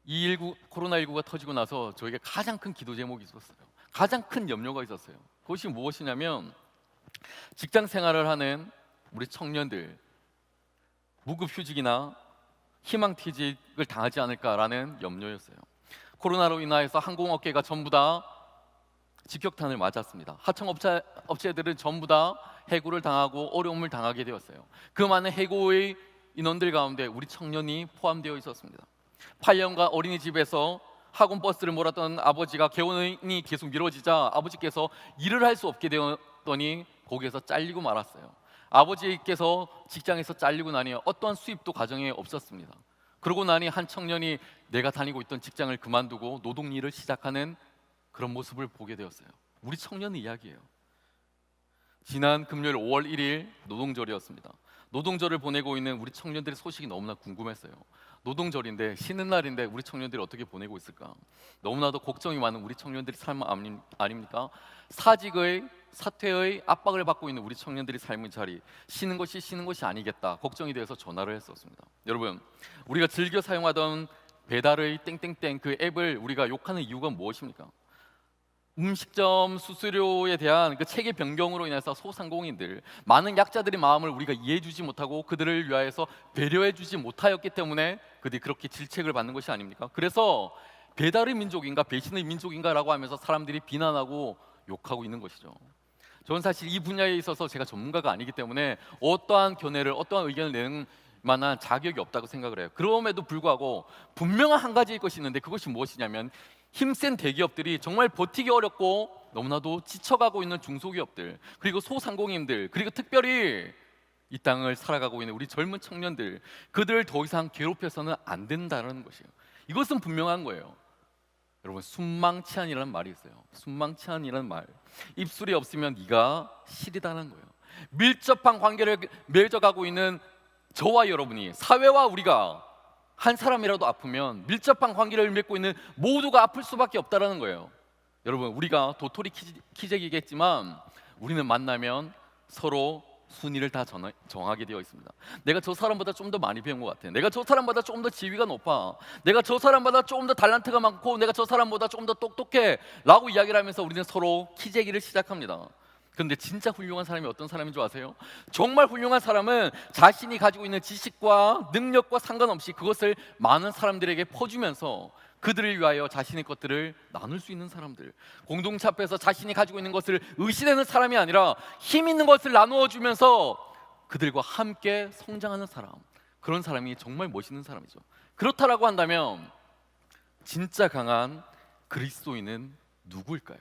코로나19가 터지고 나서 저에게 가장 큰 기도 제목이 있었어요. 가장 큰 염려가 있었어요. 그것이 무엇이냐면, 직장 생활을 하는 우리 청년들 무급휴직이나 희망퇴직을 당하지 않을까라는 염려였어요. 코로나로 인하여서 항공업계가 전부 다 직격탄을 맞았습니다. 하청업체들은 전부 다 해고를 당하고 어려움을 당하게 되었어요. 그 많은 해고의 인원들 가운데 우리 청년이 포함되어 있었습니다. 8년간 어린이집에서 학원 버스를 몰았던 아버지가 개원이 계속 미뤄지자 아버지께서 일을 할 수 없게 되었더니 거기에서 잘리고 말았어요. 아버지께서 직장에서 잘리고 나니 어떠한 수입도 가정에 없었습니다. 그러고 나니 한 청년이 내가 다니고 있던 직장을 그만두고 노동일을 시작하는 그런 모습을 보게 되었어요. 우리 청년의 이야기예요. 지난 금요일 5월 1일 노동절이었습니다. 노동절을 보내고 있는 우리 청년들의 소식이 너무나 궁금했어요. 노동절인데 쉬는 날인데 우리 청년들이 어떻게 보내고 있을까? 너무나도 걱정이 많은 우리 청년들의 삶 아닙니까? 사직의 사퇴의 압박을 받고 있는 우리 청년들의 삶의 자리, 쉬는 것이 아니겠다 걱정이 되어서 전화를 했었습니다. 여러분, 우리가 즐겨 사용하던 배달의 땡땡땡 그 앱을 우리가 욕하는 이유가 무엇입니까? 음식점 수수료에 대한 그 체계 변경으로 인해서 소상공인들, 많은 약자들의 마음을 우리가 이해해주지 못하고 그들을 위하여서 배려해주지 못하였기 때문에 그들이 그렇게 질책을 받는 것이 아닙니까? 그래서 배달의 민족인가 배신의 민족인가라고 하면서 사람들이 비난하고 욕하고 있는 것이죠. 저는 사실 이 분야에 있어서 제가 전문가가 아니기 때문에 어떠한 견해를 어떠한 의견을 내는 만한 자격이 없다고 생각을 해요. 그럼에도 불구하고 분명한 한 가지일 것이 있는데 그것이 무엇이냐면 힘센 대기업들이 정말 버티기 어렵고 너무나도 지쳐가고 있는 중소기업들, 그리고 소상공인들, 그리고 특별히 이 땅을 살아가고 있는 우리 젊은 청년들, 그들을 더 이상 괴롭혀서는 안 된다는 것이에요. 이것은 분명한 거예요. 여러분, 순망치한이라는 말이 있어요. 순망치한이라는 말, 입술이 없으면 네가 시리다는 거예요. 밀접한 관계를 맺어가고 있는 저와 여러분이, 사회와 우리가 한 사람이라도 아프면 밀접한 관계를 맺고 있는 모두가 아플 수밖에 없다는 거예요. 여러분, 우리가 도토리 키재기겠지만 우리는 만나면 서로 순위를 다 정하게 되어 있습니다. 내가 저 사람보다 좀 더 많이 배운 것 같아. 내가 저 사람보다 좀 더 지위가 높아. 내가 저 사람보다 좀 더 달란트가 많고 내가 저 사람보다 좀 더 똑똑해 라고 이야기를 하면서 우리는 서로 키재기를 시작합니다. 그런데 진짜 훌륭한 사람이 어떤 사람인 줄 아세요? 정말 훌륭한 사람은 자신이 가지고 있는 지식과 능력과 상관없이 그것을 많은 사람들에게 퍼주면서 그들을 위하여 자신의 것들을 나눌 수 있는 사람들, 공동체 앞에서 자신이 가지고 있는 것을 의심하는 사람이 아니라 힘 있는 것을 나누어 주면서 그들과 함께 성장하는 사람, 그런 사람이 정말 멋있는 사람이죠. 그렇다라고 한다면 진짜 강한 그리스도인은 누구일까요?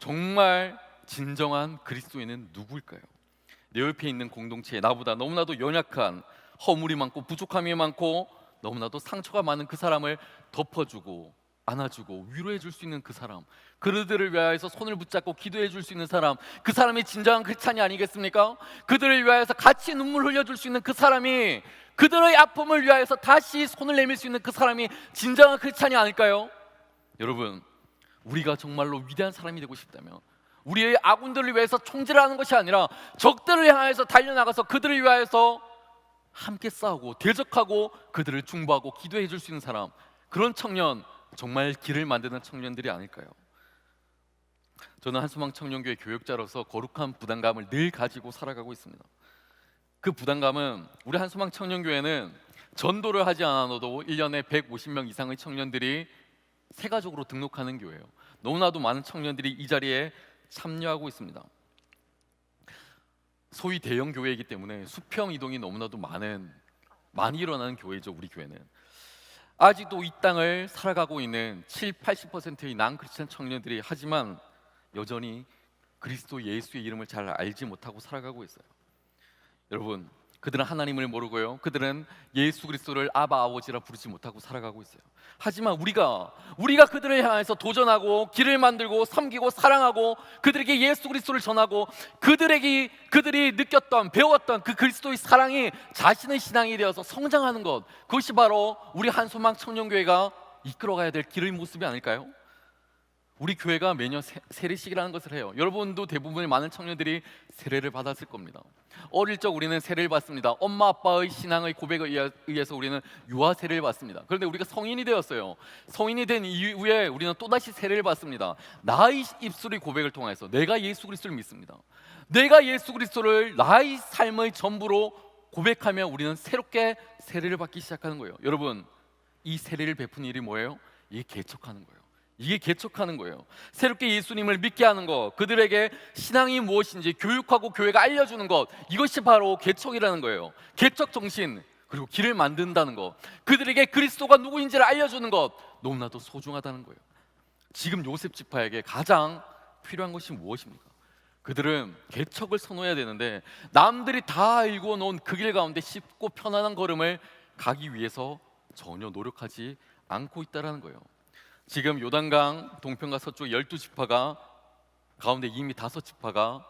정말 진정한 그리스도인은 누구일까요? 내 옆에 있는 공동체에 나보다 너무나도 연약한, 허물이 많고 부족함이 많고 너무나도 상처가 많은 그 사람을 덮어주고 안아주고 위로해줄 수 있는 그 사람, 그들을 위하여서 손을 붙잡고 기도해줄 수 있는 사람, 그 사람이 진정한 크리스찬이 아니겠습니까? 그들을 위하여서 같이 눈물 흘려줄 수 있는 그 사람이, 그들의 아픔을 위하여서 다시 손을 내밀 수 있는 그 사람이 진정한 크리스찬이 아닐까요? 여러분, 우리가 정말로 위대한 사람이 되고 싶다면 우리의 아군들을 위해서 총질하는 것이 아니라 적들을 향해서 달려나가서 그들을 위하여서 함께 싸우고 대적하고 그들을 중보하고 기도해 줄 수 있는 사람, 그런 청년, 정말 길을 만드는 청년들이 아닐까요? 저는 한수망 청년교회 교역자로서 거룩한 부담감을 늘 가지고 살아가고 있습니다. 그 부담감은 우리 한수망 청년교회는 전도를 하지 않아도 1년에 150명 이상의 청년들이 세가족으로 등록하는 교회예요. 너무나도 많은 청년들이 이 자리에 참여하고 있습니다. 소위 대형 교회이기 때문에 수평 이동이 너무나도 많이 일어나는 교회죠. 우리 교회는 아직도 이 땅을 살아가고 있는 70-80%의 난크리스찬 청년들이, 하지만 여전히 그리스도 예수의 이름을 잘 알지 못하고 살아가고 있어요. 여러분, 그들은 하나님을 모르고요, 그들은 예수 그리스도를 아바 아버지라 부르지 못하고 살아가고 있어요. 하지만 우리가 그들을 향해서 도전하고 길을 만들고 섬기고 사랑하고 그들에게 예수 그리스도를 전하고 그들이 느꼈던 배웠던 그 그리스도의 사랑이 자신의 신앙이 되어서 성장하는 것, 그것이 바로 우리 한소망 청년교회가 이끌어가야 될 길의 모습이 아닐까요? 우리 교회가 매년 세례식이라는 것을 해요. 여러분도 대부분의 많은 청년들이 세례를 받았을 겁니다. 어릴 적 우리는 세례를 받습니다. 엄마 아빠의 신앙의 고백에 의해서 우리는 유아 세례를 받습니다. 그런데 우리가 성인이 되었어요. 성인이 된 이후에 우리는 또다시 세례를 받습니다. 나의 입술의 고백을 통해서 내가 예수 그리스도를 믿습니다. 내가 예수 그리스도를 나의 삶의 전부로 고백하며 우리는 새롭게 세례를 받기 시작하는 거예요. 여러분, 이 세례를 베푸는 일이 뭐예요? 이게 개척하는 거예요. 이게 개척하는 거예요. 새롭게 예수님을 믿게 하는 것, 그들에게 신앙이 무엇인지 교육하고 교회가 알려주는 것, 이것이 바로 개척이라는 거예요. 개척 정신, 그리고 길을 만든다는 것, 그들에게 그리스도가 누구인지를 알려주는 것, 너무나도 소중하다는 거예요. 지금 요셉 지파에게 가장 필요한 것이 무엇입니까? 그들은 개척을 선호해야 되는데 남들이 다 알고 놓은 그 길 가운데 쉽고 편안한 걸음을 가기 위해서 전혀 노력하지 않고 있다는 거예요. 지금 요단강 동편과 서쪽 12지파가 가운데 이미 5지파가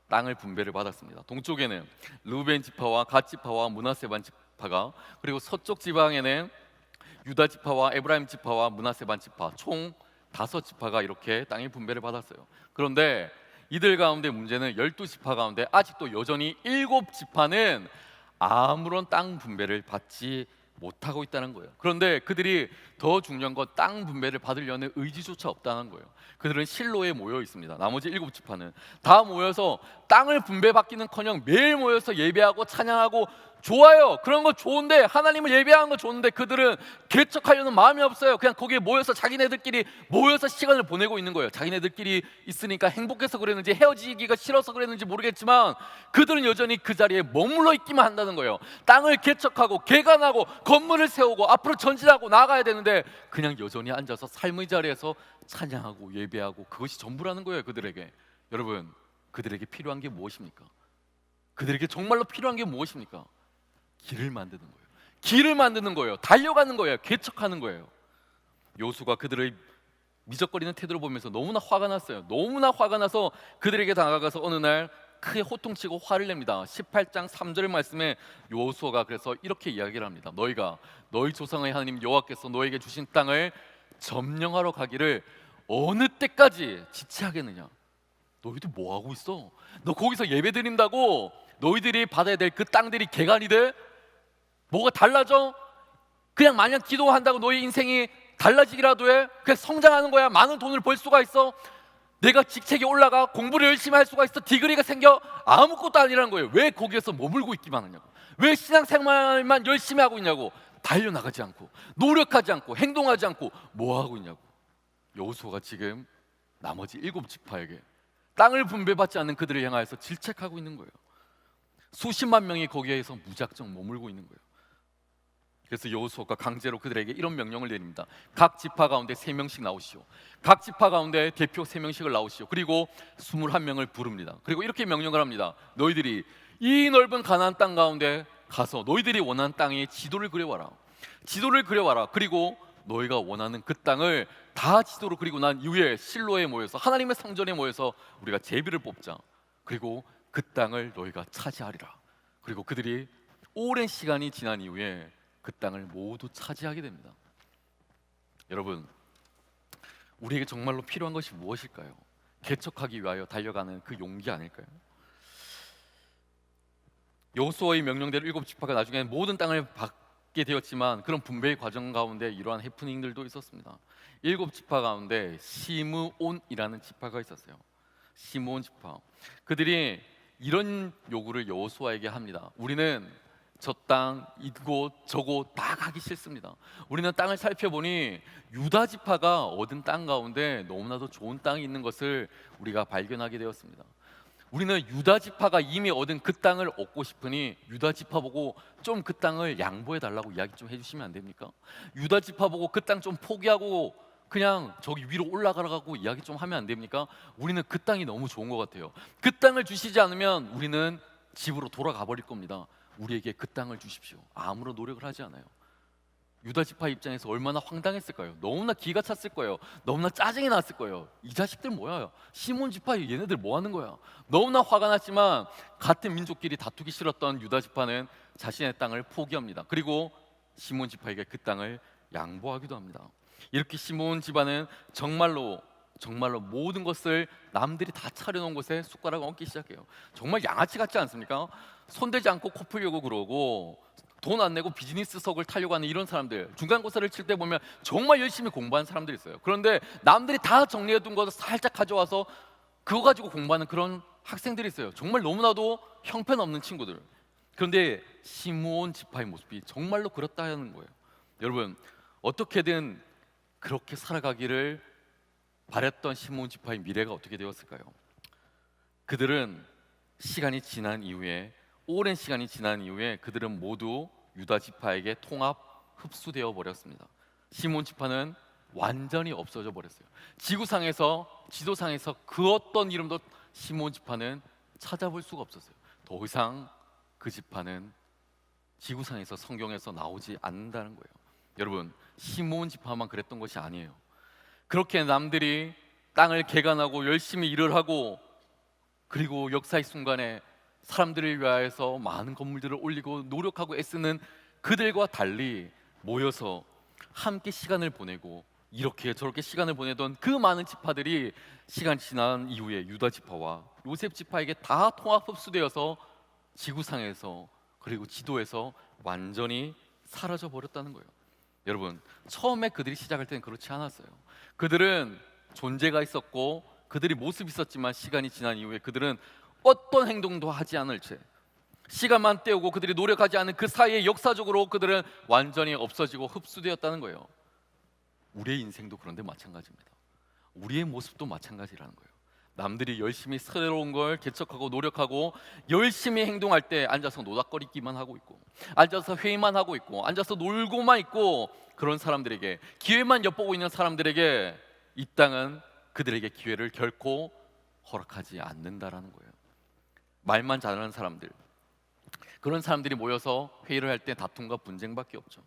땅을 분배를 받았습니다. 동쪽에는 르우벤 지파와 갓 지파와 므낫세 반 지파가, 그리고 서쪽 지방에는 유다 지파와 에브라임 지파와 므낫세 반 지파, 총 5지파가 이렇게 땅의 분배를 받았어요. 그런데 이들 가운데 문제는 12지파 가운데 아직도 여전히 7지파는 아무런 땅 분배를 받지 못하고 있다는 거예요. 그런데 그들이 더 중요한 건 땅 분배를 받으려는 의지조차 없다는 거예요. 그들은 실로에 모여 있습니다. 나머지 7지파는 다 모여서 땅을 분배받기는커녕 매일 모여서 예배하고 찬양하고, 좋아요. 그런 거 좋은데, 하나님을 예배하는 거 좋은데 그들은 개척하려는 마음이 없어요. 그냥 거기에 모여서 자기네들끼리 모여서 시간을 보내고 있는 거예요. 자기네들끼리 있으니까 행복해서 그랬는지 헤어지기가 싫어서 그랬는지 모르겠지만 그들은 여전히 그 자리에 머물러 있기만 한다는 거예요. 땅을 개척하고 개간하고 건물을 세우고 앞으로 전진하고 나아가야 되는데 그냥 여전히 앉아서 삶의 자리에서 찬양하고 예배하고, 그것이 전부라는 거예요. 그들에게. 여러분, 그들에게 필요한 게 무엇입니까? 그들에게 정말로 필요한 게 무엇입니까? 길을 만드는 거예요. 길을 만드는 거예요. 달려가는 거예요. 개척하는 거예요. 요수가 그들의 미적거리는 태도를 보면서 너무나 화가 났어요. 너무나 화가 나서 그들에게 다가가서 어느 날 크게 호통치고 화를 냅니다. 18장 3절 말씀에 요수아가 그래서 이렇게 이야기를 합니다. 너희가 너희 조상의 하나님 여호와께서 너에게 주신 땅을 점령하러 가기를 어느 때까지 지체하겠느냐? 너희들 뭐 하고 있어? 너 거기서 예배 드린다고 너희들이 받아야 될 그 땅들이 개간이 돼? 뭐가 달라져? 그냥 마냥 기도한다고 너희 인생이 달라지기라도 해? 그냥 성장하는 거야? 많은 돈을 벌 수가 있어? 내가 직책이 올라가? 공부를 열심히 할 수가 있어? 디그리가 생겨? 아무것도 아니라는 거예요. 왜 거기에서 머물고 있기만 하냐고. 왜 신앙생활만 열심히 하고 있냐고. 달려나가지 않고, 노력하지 않고, 행동하지 않고 뭐 하고 있냐고. 여호수아가 지금 나머지 7지파에게 땅을 분배받지 않는 그들을 향하여서 질책하고 있는 거예요. 수십만 명이 거기에서 무작정 머물고 있는 거예요. 그래서 여호수아가 강제로 그들에게 이런 명령을 내립니다. 각 지파 가운데 3명씩 나오시오. 각 지파 가운데 대표 3명씩을 나오시오. 그리고 21명을 부릅니다. 그리고 이렇게 명령을 합니다. 너희들이 이 넓은 가나안 땅 가운데 가서 너희들이 원하는 땅의 지도를 그려와라. 지도를 그려와라. 그리고 너희가 원하는 그 땅을 다 지도로 그리고 난 이후에 실로에 모여서 하나님의 성전에 모여서 우리가 제비를 뽑자. 그리고 그 땅을 너희가 차지하리라. 그리고 그들이 오랜 시간이 지난 이후에 그 땅을 모두 차지하게 됩니다. 여러분, 우리에게 정말로 필요한 것이 무엇일까요? 개척하기 위하여 달려가는 그 용기 아닐까요? 여호수아의 명령대로 7지파가 나중에 모든 땅을 받게 되었지만 그런 분배의 과정 가운데 이러한 해프닝들도 있었습니다. 7지파 가운데 시므온이라는 지파가 있었어요. 시므온 지파. 그들이 이런 요구를 여호수아에게 합니다. 우리는 저 땅, 이곳, 저곳 다 가기 싫습니다. 우리는 땅을 살펴보니 유다 지파가 얻은 땅 가운데 너무나도 좋은 땅이 있는 것을 우리가 발견하게 되었습니다. 우리는 유다 지파가 이미 얻은 그 땅을 얻고 싶으니 유다 지파 보고 좀 그 땅을 양보해 달라고 이야기 좀 해주시면 안 됩니까? 유다 지파 보고 그 땅 좀 포기하고 그냥 저기 위로 올라가라고 이야기 좀 하면 안 됩니까? 우리는 그 땅이 너무 좋은 것 같아요. 그 땅을 주시지 않으면 우리는 집으로 돌아가 버릴 겁니다. 우리에게 그 땅을 주십시오. 아무런 노력을 하지 않아요. 유다 지파 입장에서 얼마나 황당했을까요? 너무나 기가 찼을 거예요. 너무나 짜증이 났을 거예요. 이 자식들 뭐야? 시몬 지파 얘네들 뭐 하는 거야? 너무나 화가 났지만 같은 민족끼리 다투기 싫었던 유다 지파는 자신의 땅을 포기합니다. 그리고 시몬 지파에게 그 땅을 양보하기도 합니다. 이렇게 시몬 집안은 정말로 정말로 모든 것을 남들이 다 차려놓은 곳에 숟가락을 얹기 시작해요. 정말 양아치 같지 않습니까? 손대지 않고 코 풀려고 그러고 돈 안 내고 비즈니스석을 타려고 하는 이런 사람들, 중간고사를 칠 때 보면 정말 열심히 공부한 사람들이 있어요. 그런데 남들이 다 정리해둔 것을 살짝 가져와서 그거 가지고 공부하는 그런 학생들이 있어요. 정말 너무나도 형편없는 친구들. 그런데 시므온 지파의 모습이 정말로 그렇다는 거예요. 여러분, 어떻게든 그렇게 살아가기를 바랬던 시므온 지파의 미래가 어떻게 되었을까요? 그들은 시간이 지난 이후에, 오랜 시간이 지난 이후에 그들은 모두 유다 지파에게 통합 흡수되어 버렸습니다. 시므온 지파는 완전히 없어져 버렸어요. 지구상에서, 지도상에서 그 어떤 이름도 시므온 지파는 찾아볼 수가 없었어요. 더 이상 그 지파는 지구상에서, 성경에서 나오지 않는다는 거예요. 여러분, 시므온 지파만 그랬던 것이 아니에요. 그렇게 남들이 땅을 개간하고 열심히 일을 하고, 그리고 역사의 순간에 사람들을 위하여서 많은 건물들을 올리고 노력하고 애쓰는 그들과 달리 모여서 함께 시간을 보내고 이렇게 저렇게 시간을 보내던 그 많은 지파들이 시간 지난 이후에 유다 지파와 요셉 지파에게 다 통합 흡수되어서 지구상에서, 그리고 지도에서 완전히 사라져 버렸다는 거예요. 여러분, 처음에 그들이 시작할 때는 그렇지 않았어요. 그들은 존재가 있었고 그들이 모습이 있었지만 시간이 지난 이후에 그들은 어떤 행동도 하지 않을 채 시간만 때우고 그들이 노력하지 않은 그 사이에 역사적으로 그들은 완전히 없어지고 흡수되었다는 거예요. 우리의 인생도 그런데 마찬가지입니다. 우리의 모습도 마찬가지라는 거예요. 남들이 열심히 새로운 걸 개척하고 노력하고 열심히 행동할 때 앉아서 노닥거리기만 하고 있고, 앉아서 회의만 하고 있고, 앉아서 놀고만 있고, 그런 사람들에게, 기회만 엿보고 있는 사람들에게 이 땅은 그들에게 기회를 결코 허락하지 않는다라는 거예요. 말만 잘하는 사람들, 그런 사람들이 모여서 회의를 할 때 다툼과 분쟁밖에 없죠.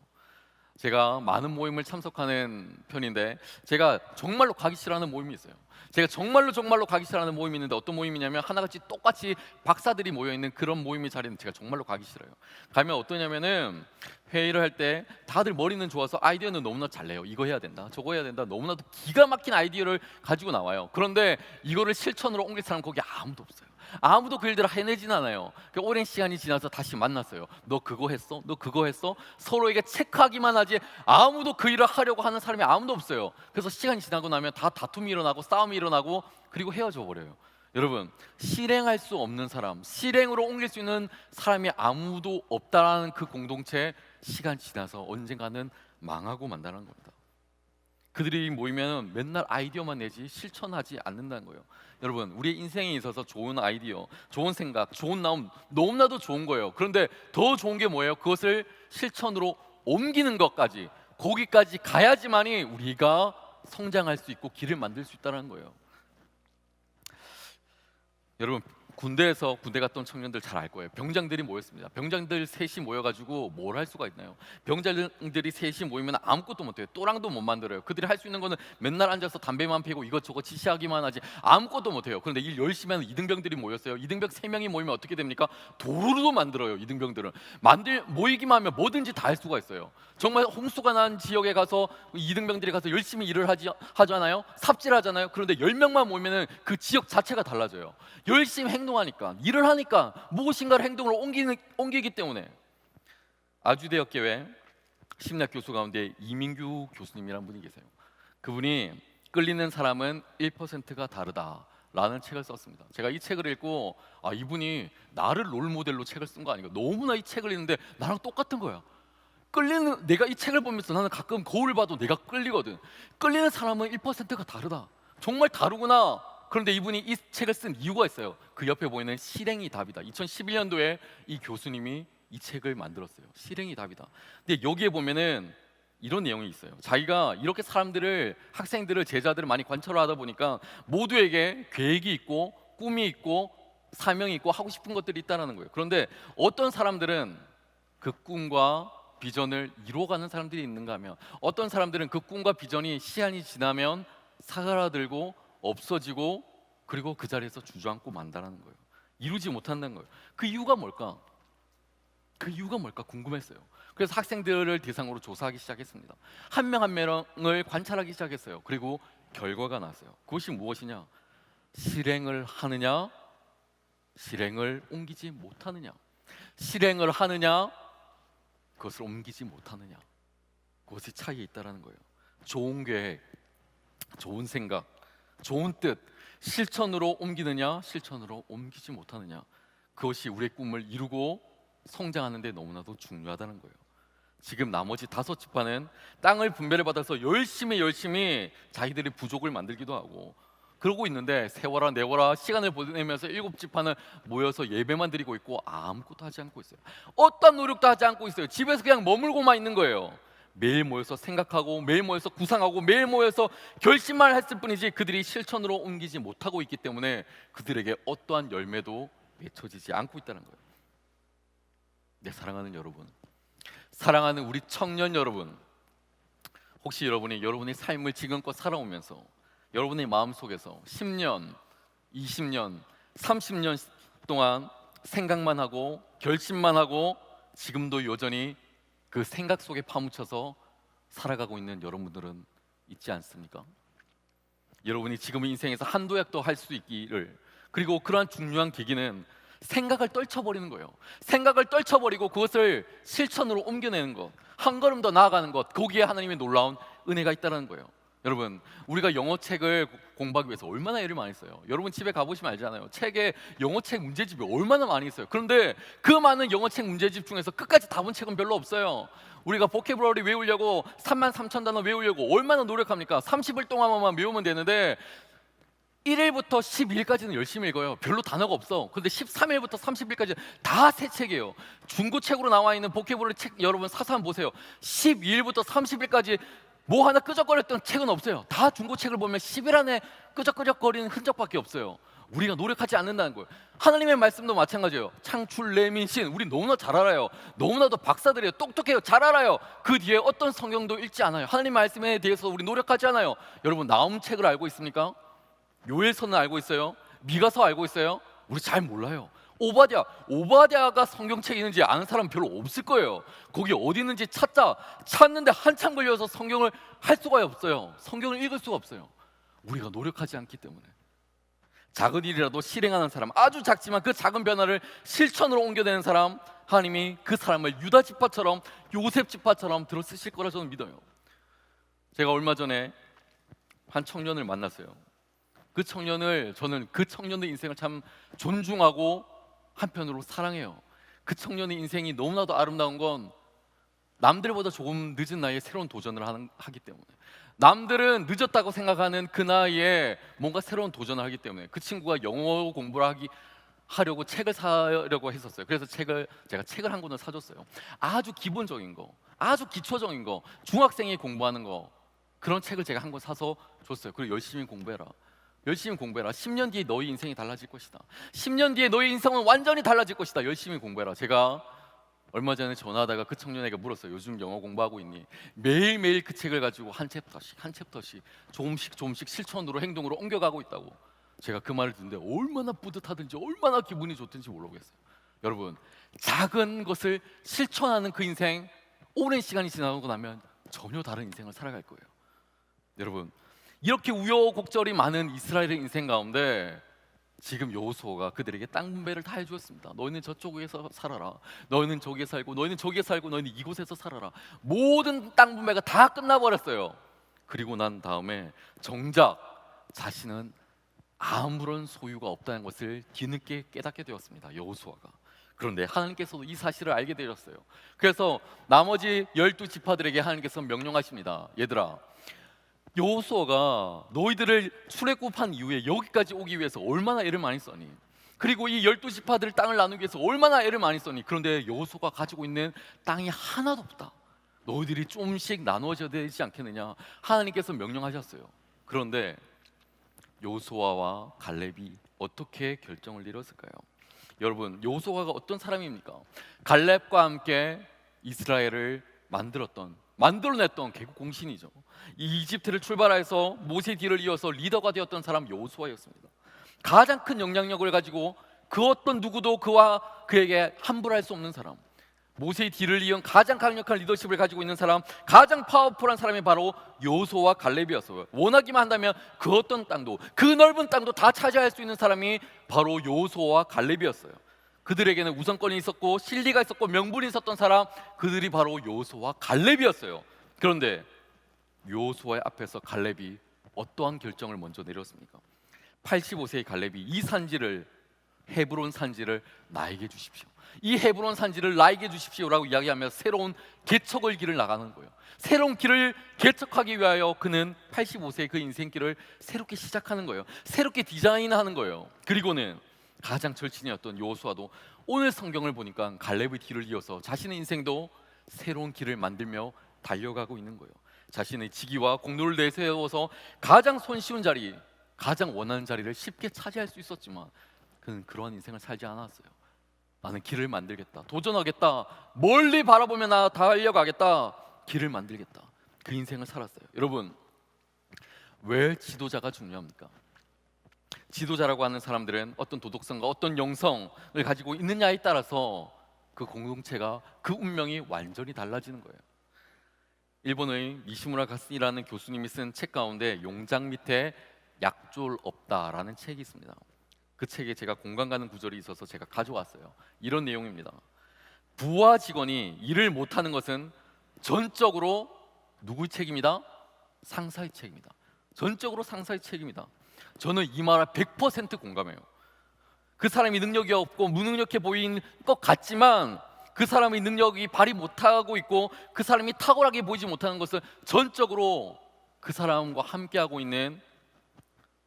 제가 많은 모임을 참석하는 편인데 제가 정말로 가기 싫어하는 모임이 있어요. 제가 정말로 가기 싫어하는 모임이 있는데 어떤 모임이냐면 하나같이 똑같이 박사들이 모여있는 그런 모임의 자리는 제가 정말로 가기 싫어요. 가면 어떠냐면은 회의를 할 때 다들 머리는 좋아서 아이디어는 너무나 잘 내요. 이거 해야 된다, 저거 해야 된다, 너무나도 기가 막힌 아이디어를 가지고 나와요. 그런데 이거를 실천으로 옮길 사람 거기 아무도 없어요. 아무도 그 일들을 해내진 않아요. 오랜 시간이 지나서 다시 만났어요. 너 그거 했어? 너 그거 했어? 서로에게 체크하기만 하지 아무도 그 일을 하려고 하는 사람이 아무도 없어요. 그래서 시간이 지나고 나면 다 다툼이 일어나고 싸움이 일어나고 그리고 헤어져 버려요. 여러분, 실행할 수 없는 사람, 실행으로 옮길 수 있는 사람이 아무도 없다라는 그 공동체, 시간 지나서 언젠가는 망하고 만다는 겁니다. 그들이 모이면 맨날 아이디어만 내지 실천하지 않는다는 거예요. 여러분, 우리의 인생에 있어서 좋은 아이디어, 좋은 생각, 좋은 마음 너무나도 좋은 거예요. 그런데 더 좋은 게 뭐예요? 그것을 실천으로 옮기는 것까지, 거기까지 가야지만이 우리가 성장할 수 있고 길을 만들 수 있다는 거예요. 여러분, 군대에서 군대 갔던 청년들 잘 알 거예요. 병장들이 모였습니다. 병장들 셋이 모여가지고 뭘 할 수가 있나요? 병장들이 셋이 모이면 아무것도 못해요. 또랑도 못 만들어요. 그들이 할 수 있는 거는 맨날 앉아서 담배만 피우고 이것저것 지시하기만 하지 아무것도 못해요. 그런데 일 열심히 하는 이등병들이 모였어요. 이등병 3명이 모이면 어떻게 됩니까? 도루도 만들어요. 이등병들은 모이기만 하면 뭐든지 다 할 수가 있어요. 정말 홍수가 난 지역에 가서 이등병들이 가서 열심히 일을 하잖아요. 삽질하잖아요. 그런데 10명만 모이면 그 지역 자체가 달라져요. 열심히 행동하니까, 일을 하니까, 무엇인가를 행동으로 옮기기 때문에. 아주대학교회 심리학 교수 가운데 이민규 교수님이라는 분이 계세요. 그분이 끌리는 사람은 1%가 다르다라는 책을 썼습니다. 제가 이 책을 읽고 이분이 나를 롤모델로 책을 쓴 거 아닌가, 너무나 이 책을 읽는데 나랑 똑같은 거야. 내가 이 책을 보면서 나는 가끔 거울을 봐도 내가 끌리거든. 끌리는 사람은 1%가 다르다, 정말 다르구나. 그런데 이분이 이 책을 쓴 이유가 있어요. 그 옆에 보이는 실행이 답이다. 2011년도에 이 교수님이 이 책을 만들었어요. 실행이 답이다. 근데 여기에 보면은 이런 내용이 있어요. 자기가 이렇게 학생들을, 제자들을 많이 관찰하다 보니까 모두에게 계획이 있고 꿈이 있고 사명이 있고 하고 싶은 것들이 있다는 거예요. 그런데 어떤 사람들은 그 꿈과 비전을 이루어가는 사람들이 있는가 하면, 어떤 사람들은 그 꿈과 비전이 시간이 지나면 사그라들고 없어지고, 그리고 그 자리에서 주저앉고 만다는 거예요. 이루지 못한다는 거예요. 그 이유가 뭘까? 궁금했어요. 그래서 학생들을 대상으로 조사하기 시작했습니다. 한 명 한 명을 관찰하기 시작했어요. 그리고 결과가 나왔어요. 그것이 무엇이냐? 실행을 하느냐, 실행을 옮기지 못하느냐. 실행을 하느냐, 그것을 옮기지 못하느냐. 그것이 차이에 있다라는 거예요. 좋은 계획, 좋은 생각, 좋은 뜻, 실천으로 옮기느냐, 실천으로 옮기지 못하느냐. 그것이 우리의 꿈을 이루고 성장하는 데 너무나도 중요하다는 거예요. 지금 나머지 5지파는 땅을 분배를 받아서 열심히 자기들의 부족을 만들기도 하고 그러고 있는데, 세워라 내워라 시간을 보내면서 7지파는 모여서 예배만 드리고 있고 아무것도 하지 않고 있어요. 어떤 노력도 하지 않고 있어요. 집에서 그냥 머물고만 있는 거예요. 매일 모여서 생각하고, 매일 모여서 구상하고, 매일 모여서 결심만 했을 뿐이지 그들이 실천으로 옮기지 못하고 있기 때문에 그들에게 어떠한 열매도 맺혀지지 않고 있다는 거예요. 내 사랑하는 여러분, 사랑하는 우리 청년 여러분, 혹시 여러분의 삶을 지금껏 살아오면서 여러분의 마음속에서 10년, 20년, 30년 동안 생각만 하고 결심만 하고 지금도 여전히 그 생각 속에 파묻혀서 살아가고 있는 여러분들은 있지 않습니까? 여러분이 지금 인생에서 한도약도 할 수 있기를, 그리고 그러한 중요한 계기는 생각을 떨쳐버리는 거예요. 생각을 떨쳐버리고 그것을 실천으로 옮겨내는 것, 한 걸음 더 나아가는 것, 거기에 하나님의 놀라운 은혜가 있다는 거예요. 여러분, 우리가 영어책을 공부하기 위해서 얼마나 애를 많이 써요. 여러분 집에 가보시면 알잖아요. 책에 영어책 문제집이 얼마나 많이 있어요. 그런데 그 많은 영어책 문제집 중에서 끝까지 다 본 책은 별로 없어요. 우리가 보캐브러리 외우려고 33,000단어 외우려고 얼마나 노력합니까? 30일 동안만 외우면 되는데 1일부터 12일까지는 열심히 읽어요. 별로 단어가 없어. 그런데 13일부터 30일까지 다 새 책이에요. 중고책으로 나와 있는 보캐브러리 책 여러분 사서 한번 보세요. 12일부터 30일까지 뭐 하나 끄적거렸던 책은 없어요. 다 중고책을 보면 10일 안에 끄적끄적거리는 흔적밖에 없어요. 우리가 노력하지 않는다는 거예요. 하나님의 말씀도 마찬가지예요. 창출, 레민신, 우리 너무나 잘 알아요. 너무나도 박사들이에요. 똑똑해요. 잘 알아요. 그 뒤에 어떤 성경도 읽지 않아요. 하나님 말씀에 대해서 우리 노력하지 않아요. 여러분, 나움 책을 알고 있습니까? 요엘서는 알고 있어요? 미가서 알고 있어요? 우리 잘 몰라요. 오바댜가 성경책이 있는지 아는 사람 별로 없을 거예요. 거기 어디 있는지 찾는데 한참 걸려서 성경을 할 수가 없어요. 성경을 읽을 수가 없어요. 우리가 노력하지 않기 때문에. 작은 일이라도 실행하는 사람, 아주 작지만 그 작은 변화를 실천으로 옮겨내는 사람, 하나님이 그 사람을 유다 지파처럼, 요셉 지파처럼 들어 쓰실 거라 저는 믿어요. 제가 얼마 전에 한 청년을 만났어요. 저는 그 청년의 인생을 참 존중하고 한편으로 사랑해요. 그 청년의 인생이 너무나도 아름다운 건 남들보다 조금 늦은 나이에 새로운 도전을 하기 때문에, 남들은 늦었다고 생각하는 그 나이에 뭔가 새로운 도전을 하기 때문에, 그 친구가 영어 공부를 하려고 책을 사려고 했었어요. 그래서 제가 책을 한 권을 사줬어요. 아주 기본적인 거, 아주 기초적인 거, 중학생이 공부하는 거, 그런 책을 제가 한 권 사서 줬어요. 그리고 열심히 공부해라. 10년 뒤에 너희 인생이 달라질 것이다. 10년 뒤에 너희 인생은 완전히 달라질 것이다. 열심히 공부해라. 제가 얼마 전에 전화하다가 그 청년에게 물었어요. 요즘 영어 공부하고 있니? 매일매일 그 책을 가지고 한 챕터씩 조금씩 실천으로, 행동으로 옮겨가고 있다고. 제가 그 말을 듣는데 얼마나 뿌듯하든지 얼마나 기분이 좋든지 모르겠어요. 여러분, 작은 것을 실천하는 그 인생, 오랜 시간이 지나고 나면 전혀 다른 인생을 살아갈 거예요. 여러분, 이렇게 우여곡절이 많은 이스라엘의 인생 가운데 지금 여호수아가 그들에게 땅 분배를 다 해주었습니다. 너희는 저쪽에서 살아라. 너희는 저기에 살고, 너희는 저기에 살고, 너희는 이곳에서 살아라. 모든 땅 분배가 다 끝나버렸어요. 그리고 난 다음에 정작 자신은 아무런 소유가 없다는 것을 뒤늦게 깨닫게 되었습니다. 여호수아가. 그런데 하나님께서도 이 사실을 알게 되셨어요. 그래서 나머지 12지파들에게 하나님께서 명령하십니다. 얘들아, 여호수아가 너희들을 출애굽한 이후에 여기까지 오기 위해서 얼마나 애를 많이 썼니? 그리고 이 12지파들 땅을 나누기 위해서 얼마나 애를 많이 썼니? 그런데 여호수아가 가지고 있는 땅이 하나도 없다. 너희들이 조금씩 나누어져야 되지 않겠느냐? 하나님께서 명령하셨어요. 그런데 여호수아와 갈렙이 어떻게 결정을 내렸을까요? 여러분, 여호수아가 어떤 사람입니까? 갈렙과 함께 이스라엘을 만들어냈던 개국 공신이죠. 이 이집트를 출발해서 모세 뒤를 이어서 리더가 되었던 사람 여호수아였습니다. 가장 큰 영향력을 가지고 그 어떤 누구도 그에게 함부로 할 수 없는 사람. 모세의 뒤를 이은 가장 강력한 리더십을 가지고 있는 사람, 가장 파워풀한 사람이 바로 여호수아와 갈렙이었어요. 원하기만 한다면 그 어떤 땅도, 그 넓은 땅도 다 차지할 수 있는 사람이 바로 여호수아와 갈렙이었어요. 그들에게는 우선권이 있었고 실리가 있었고 명분이 있었던 사람, 그들이 바로 여호수아와 갈렙이었어요. 그런데 여호수아의 앞에서 갈렙이 어떠한 결정을 먼저 내렸습니까? 85세의 갈렙이 이 산지를, 헤브론 산지를 나에게 주십시오, 이 헤브론 산지를 나에게 주십시오라고 이야기하면서 새로운 개척의 길을 나가는 거예요. 새로운 길을 개척하기 위하여 그는 85세의 그 인생길을 새롭게 시작하는 거예요. 새롭게 디자인하는 거예요. 그리고는 가장 절친이었던 여호수아도 오늘 성경을 보니까 갈렙의 뒤를 이어서 자신의 인생도 새로운 길을 만들며 달려가고 있는 거예요. 자신의 직위와 공로를 내세워서 가장 손쉬운 자리, 가장 원하는 자리를 쉽게 차지할 수 있었지만 그는 그러한 인생을 살지 않았어요. 나는 길을 만들겠다, 도전하겠다, 멀리 바라보며 나 달려가겠다, 길을 만들겠다, 그 인생을 살았어요. 여러분, 왜 지도자가 중요합니까? 지도자라고 하는 사람들은 어떤 도덕성과 어떤 영성을 가지고 있느냐에 따라서 그 공동체가, 그 운명이 완전히 달라지는 거예요. 일본의 니시무라 가스니라는 교수님이 쓴 책 가운데 용장 밑에 약졸 없다라는 책이 있습니다. 그 책에 제가 공감 가는 구절이 있어서 제가 가져왔어요. 이런 내용입니다. 부하 직원이 일을 못하는 것은 전적으로 누구의 책임이다? 상사의 책임이다. 전적으로 상사의 책임이다. 저는 이 말에 100% 공감해요. 그 사람이 능력이 없고 무능력해 보인 것 같지만 그 사람의 능력이 발휘 못하고 있고 그 사람이 탁월하게 보이지 못하는 것은 전적으로 그 사람과 함께하고 있는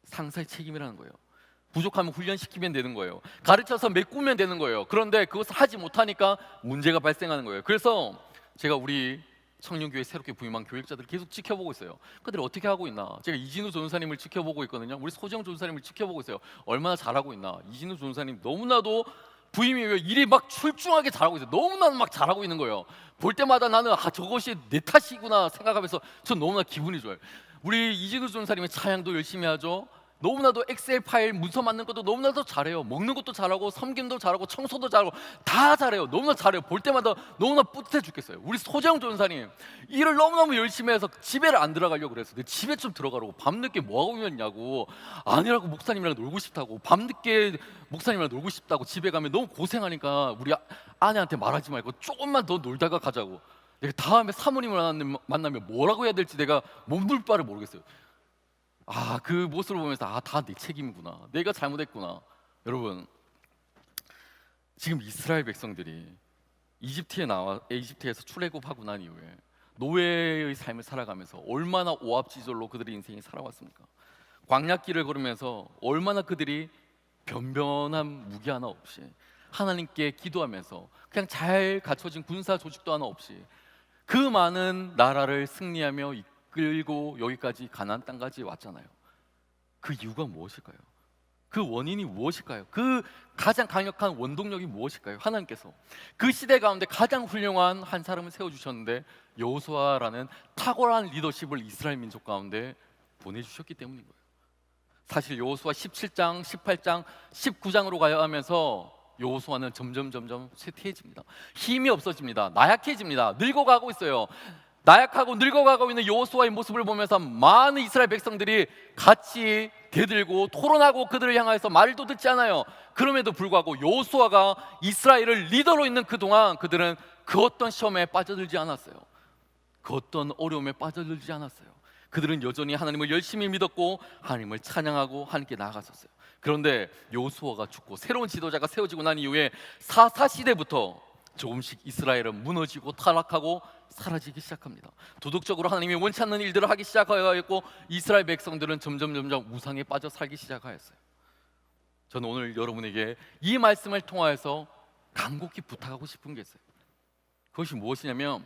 상사의 책임이라는 거예요. 부족하면 훈련시키면 되는 거예요. 가르쳐서 메꾸면 되는 거예요. 그런데 그것을 하지 못하니까 문제가 발생하는 거예요. 그래서 제가 우리 청년교회 새롭게 부임한 교육자들을 계속 지켜보고 있어요. 그들이 어떻게 하고 있나. 제가 이진우 전사님을 지켜보고 있거든요. 우리 소정 전사님을 지켜보고 있어요. 얼마나 잘하고 있나. 이진우 전사님 너무나도 부임이 왜 일이 막 출중하게 잘하고 있어요. 너무나 막 잘하고 있는 거예요. 볼 때마다 나는 저것이 내 탓이구나 생각하면서 전 너무나 기분이 좋아요. 우리 이진우 전사님의 찬양도 열심히 하죠. 너무나도 엑셀 파일 문서 만드는 것도 너무나도 잘해요. 먹는 것도 잘하고 섬김도 잘하고 청소도 잘하고 다 잘해요. 너무나 잘해요. 볼 때마다 너무나 뿌듯해 죽겠어요. 우리 소재영 전사님 일을 너무너무 열심히 해서 집에를 안 들어가려고 그랬어요. 근데 집에 좀 들어가라고. 밤늦게 뭐하고 있냐고. 아니라고, 목사님이랑 놀고 싶다고. 밤늦게 목사님이랑 놀고 싶다고. 집에 가면 너무 고생하니까 우리 아내한테 말하지 말고 조금만 더 놀다가 가자고. 내가 다음에 사모님을 만나면 뭐라고 해야 될지 내가 몸둘 바를 모르겠어요. 그 모습을 보면서 다 내 책임이구나, 내가 잘못했구나. 여러분, 지금 이스라엘 백성들이 이집트에서 출애굽하고 난 이후에 노예의 삶을 살아가면서 얼마나 오합지졸로 그들의 인생이 살아왔습니까? 광야길을 걸으면서 얼마나 그들이 변변한 무기 하나 없이 하나님께 기도하면서 그냥 잘 갖춰진 군사 조직도 하나 없이 그 많은 나라를 승리하며 끌고 여기까지 가나안 땅까지 왔잖아요. 그 이유가 무엇일까요? 그 원인이 무엇일까요? 그 가장 강력한 원동력이 무엇일까요? 하나님께서 그 시대 가운데 가장 훌륭한 한 사람을 세워주셨는데 여호수아라는 탁월한 리더십을 이스라엘 민족 가운데 보내주셨기 때문인 거예요. 사실 여호수아 17장, 18장, 19장으로 가야 하면서 여호수아는 점점 쇠퇴해집니다. 힘이 없어집니다. 나약해집니다. 늙어가고 있어요. 나약하고 늙어가고 있는 여호수아의 모습을 보면서 많은 이스라엘 백성들이 같이 대들고 토론하고 그들을 향해서 말도 듣지 않아요. 그럼에도 불구하고 여호수아가 이스라엘을 리더로 있는 그동안 그들은 그 어떤 시험에 빠져들지 않았어요. 그 어떤 어려움에 빠져들지 않았어요. 그들은 여전히 하나님을 열심히 믿었고 하나님을 찬양하고 하나님께 나아갔었어요. 그런데 여호수아가 죽고 새로운 지도자가 세워지고 난 이후에 사사시대부터 조금씩 이스라엘은 무너지고 타락하고 사라지기 시작합니다. 도덕적으로 하나님이 원치 않는 일들을 하기 시작하였고 이스라엘 백성들은 점점 우상에 빠져 살기 시작하였어요. 저는 오늘 여러분에게 이 말씀을 통하여서 간곡히 부탁하고 싶은 게 있어요. 그것이 무엇이냐면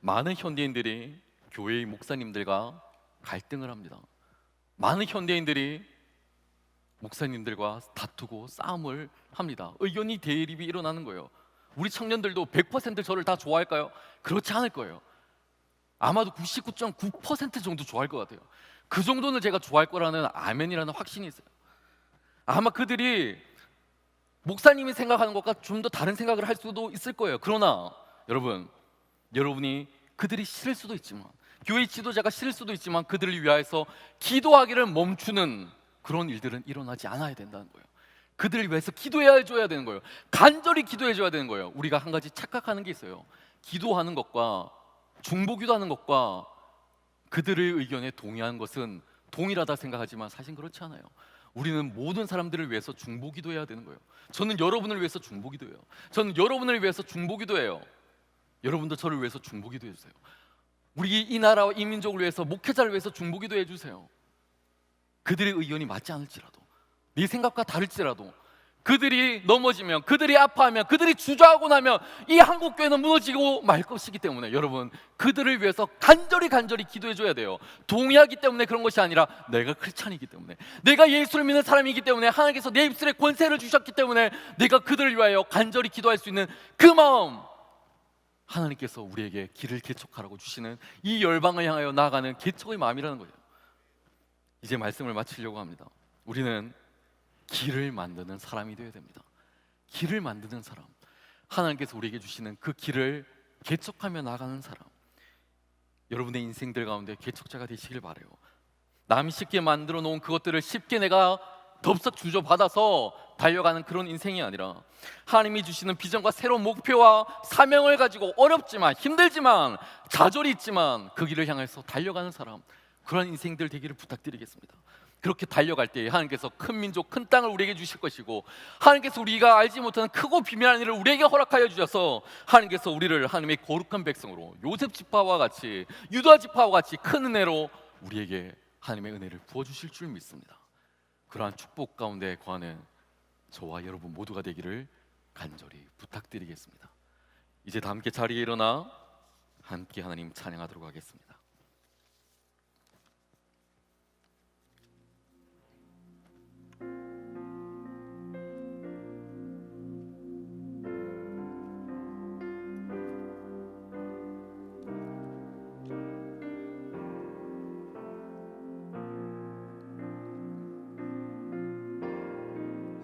많은 현대인들이 교회의 목사님들과 갈등을 합니다. 많은 현대인들이 목사님들과 다투고 싸움을 합니다. 의견이 대립이 일어나는 거예요. 우리 청년들도 100% 저를 다 좋아할까요? 그렇지 않을 거예요. 아마도 99.9% 정도 좋아할 것 같아요. 그 정도는 제가 좋아할 거라는 아멘이라는 확신이 있어요. 아마 그들이 목사님이 생각하는 것과 좀 더 다른 생각을 할 수도 있을 거예요. 그러나 여러분이 그들이 싫을 수도 있지만, 교회 지도자가 싫을 수도 있지만, 그들을 위하여서 기도하기를 멈추는 그런 일들은 일어나지 않아야 된다는 거예요. 그들을 위해서 기도해 줘야 되는 거예요. 간절히 기도해 줘야 되는 거예요. 우리가 한 가지 착각하는 게 있어요. 기도하는 것과 중보기도하는 것과 그들의 의견에 동의하는 것은 동일하다 생각하지만 사실 그렇지 않아요. 우리는 모든 사람들을 위해서 중보기도해야 되는 거예요. 저는 여러분을 위해서 중보기도해요. 저는 여러분을 위해서 중보기도해요. 여러분도 저를 위해서 중보기도해 주세요. 우리 이 나라와 이 민족을 위해서, 목회자를 위해서 중보기도해 주세요. 그들의 의견이 맞지 않을지라도, 네 생각과 다를지라도, 그들이 넘어지면, 그들이 아파하면, 그들이 주저하고 나면 이 한국교회는 무너지고 말 것이기 때문에 여러분, 그들을 위해서 간절히 기도해 줘야 돼요. 동의하기 때문에 그런 것이 아니라 내가 크리스찬이기 때문에, 내가 예수를 믿는 사람이기 때문에, 하나님께서 내 입술에 권세를 주셨기 때문에 내가 그들을 위하여 간절히 기도할 수 있는 그 마음, 하나님께서 우리에게 길을 개척하라고 주시는 이 열방을 향하여 나아가는 개척의 마음이라는 거예요. 이제 말씀을 마치려고 합니다. 우리는 길을 만드는 사람이 되어야 됩니다. 길을 만드는 사람, 하나님께서 우리에게 주시는 그 길을 개척하며 나가는 사람, 여러분의 인생들 가운데 개척자가 되시길 바라요. 남이 쉽게 만들어 놓은 그것들을 쉽게 내가 덥석 주저받아서 달려가는 그런 인생이 아니라, 하나님이 주시는 비전과 새로운 목표와 사명을 가지고 어렵지만, 힘들지만, 좌절이 있지만 그 길을 향해서 달려가는 사람, 그런 인생들 되기를 부탁드리겠습니다. 그렇게 달려갈 때 하나님께서 큰 민족, 큰 땅을 우리에게 주실 것이고, 하나님께서 우리가 알지 못하는 크고 비밀한 일을 우리에게 허락하여 주셔서 하나님께서 우리를 하나님의 거룩한 백성으로, 요셉 지파와 같이, 유다 지파와 같이 큰 은혜로 우리에게 하나님의 은혜를 부어주실 줄 믿습니다. 그러한 축복 가운데 거하는 저와 여러분 모두가 되기를 간절히 부탁드리겠습니다. 이제 다 함께 자리에 일어나 함께 하나님 찬양하도록 하겠습니다.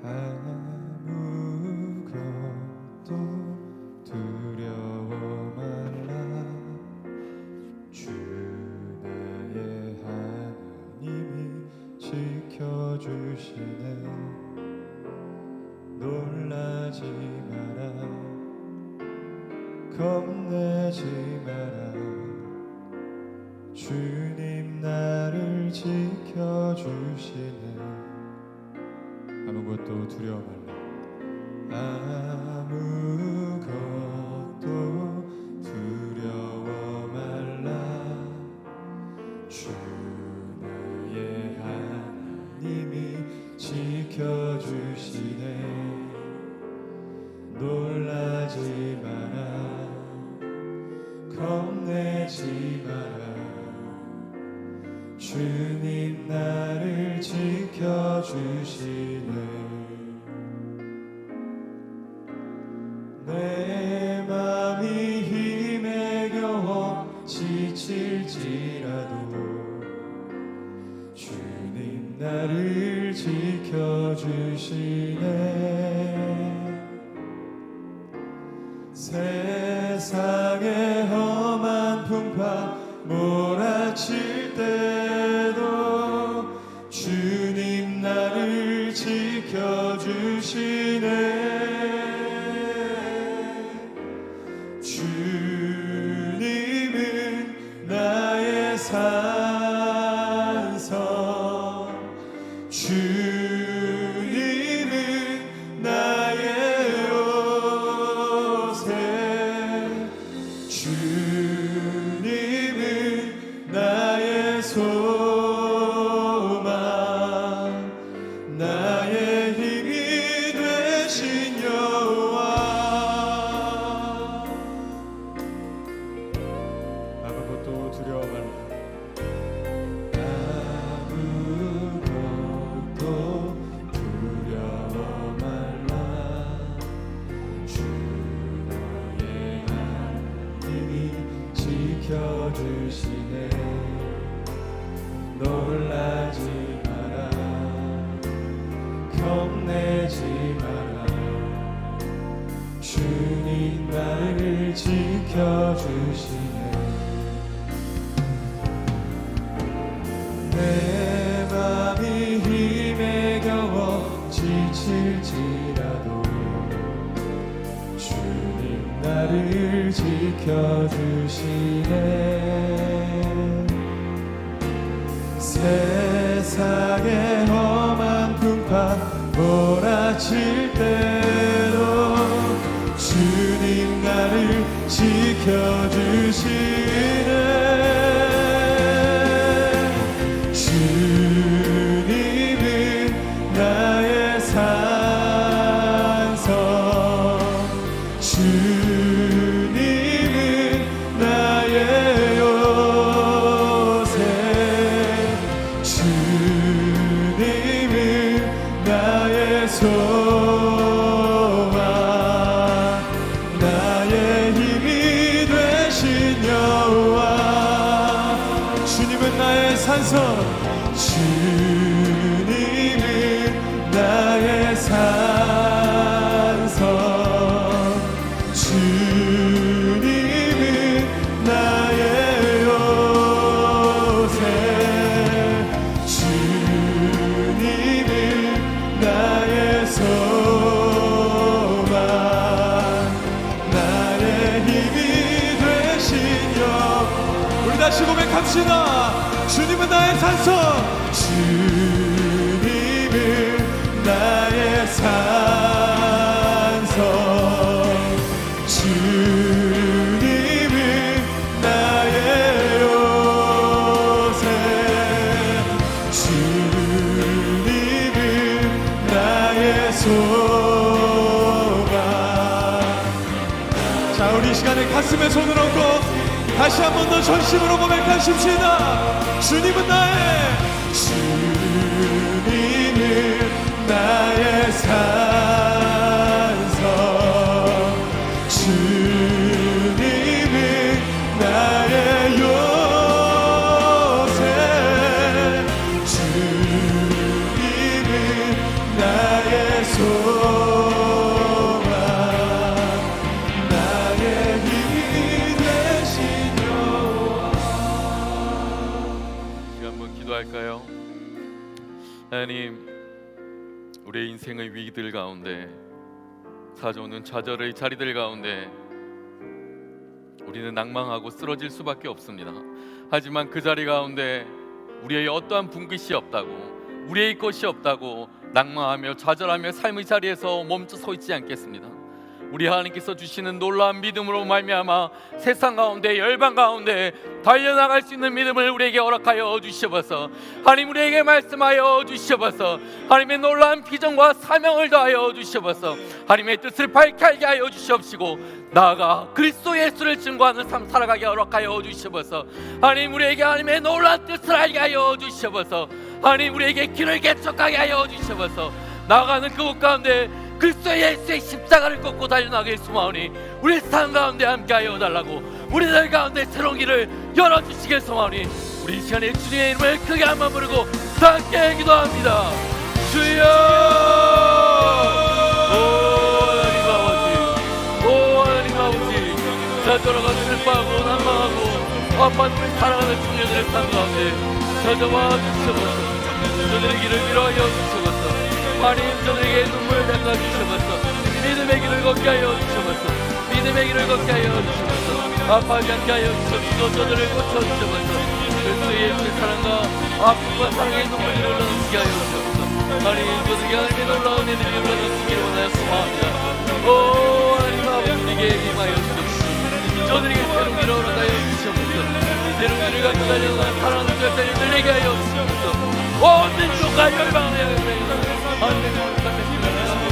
아무것도 두려워 말라. 주 나의 하나님이 지켜주시네. 놀라지 마라, 겁내지 마라. 주님 나를 지켜주시네. 아무것도 두려워 말라. 아무것도 두려워 말라. 주 나의 하나님이 지켜주시네. 놀라지 마라, 겁내지 마라. 주님 나를 지켜주시네. 내 맘이 힘에 겨워 지칠지라도 주님 나를 지켜주시네. 세상의 험한 풍파 몰아칠 때도 주님 나를 지켜주시네. 주님은 나의 산성, 주님은 나의 요새, 주님은 나의 소망, 나의 힘이 되신 여호와. 아무것도 두려워 말라. 아무것도 두려워 말라. 주 너의 하나님이 지켜주시네. 놀라지 마라, 겁내지 마라. 지켜주시네. 내 맘이 힘에 겨워 지칠지라도 주님 나를 지켜주시네. 세상의 험한 풍파 몰아칠 때도 주님 나를 지켜주시네. 주님은 나의 산성, 주님은 나의 요새, 주님은 나의 소망, 나의 힘이 되신 여호와. 주님은 나의 산성, 주님은 나의 산성, 주님은 나의 요새, 주님은 나의 소망, 나의 힘이 되신 여. 우리 다시 고백합시다. 주님은 나의 산성, 주님은 나의 산성, 주님은 나의 요새, 주님은 나의 소망. 자, 우리 이 시간에 가슴에 손을 얹고 다시 한 번 더 전심으로 고백하십시다. 주님은 나의 산성, 주님은 나의 요새, 주님은 나의 소망, 나의 힘이 되신 여호와. 우리 한번 기도할까요? 하나님, 우리의 인생의 위기들 가운데, 찾아오는 좌절의 자리들 가운데 우리는 낭망하고 쓰러질 수밖에 없습니다. 하지만 그 자리 가운데 우리의 어떠한 분깃이 없다고, 우리의 것이 없다고 낭망하며 좌절하며 삶의 자리에서 멈춰 서 있지 않겠습니다. 우리 하나님께서 주시는 놀라운 믿음으로 말미암아 세상 가운데, 열방 가운데 달려나갈 수 있는 믿음을 우리에게 허락하여 주시옵소서. 하나님, 우리에게 말씀하여 주시옵소서. 하나님의 놀라운 비전과 사명을 더하여 주시옵소서. 하나님의 뜻을 밝게 알게 하여 주시옵시고, 나아가 그리스도 예수를 증거하는 삶 살아가게 허락하여 주시옵소서. 하나님, 우리에게 하나님의 놀라운 뜻을 알게 하여 주시옵소서. 하나님, 우리에게 길을 개척하게 하여 주시옵소서. 나아가는 그곳 가운데 그리스도 예수의 십자가를 꺾고 달려나길 소망하니 우리 삶 가운데 함께하여 달라고, 우리들 가운데 새로운 길을 열어주시길 소망하니 우리 이 시간에 주님의 이름을 크게 한번 부르고 함께 기도합니다. 주여! 오 하나님 아버지, 오 하나님 아버지, 좌절하고 슬퍼하고 난망하고 아파하는 사랑하는 청년들의 삶 가운데 찾아와 주시옵소서. 저들의 길을 위로하여 주시옵소서. 하나님, 저들에게 눈물을 닦아 주시옵소서. 믿음의 길을 걷게 하여 주시옵소서. 믿음의 길을 걷게 하여 주시옵소서. 아파하지 않게 하여 주시옵소서. 저들을 고쳐 주시옵소서. 그리스도의 예수의 사랑과 아픔과 사랑의 눈물을 흘러넘치게 하여 주시옵소서. 하나님, 저들에게 하나님의 놀라운 은혜들이 흘러넘치기를 원하여 소망합니다. 오 하나님 아버지, 우리에게 임하여 주시옵소서. 저들에게 새로운 길을 허락하여 주시옵소서. 새로운 길을 갖고 달려가는 사랑하는 열쇠를 늘리게 하여 주시옵소서. 온 민족과 열방을 하여 주시옵소서. 하나님의 영광을 받으시옵소서. 하나님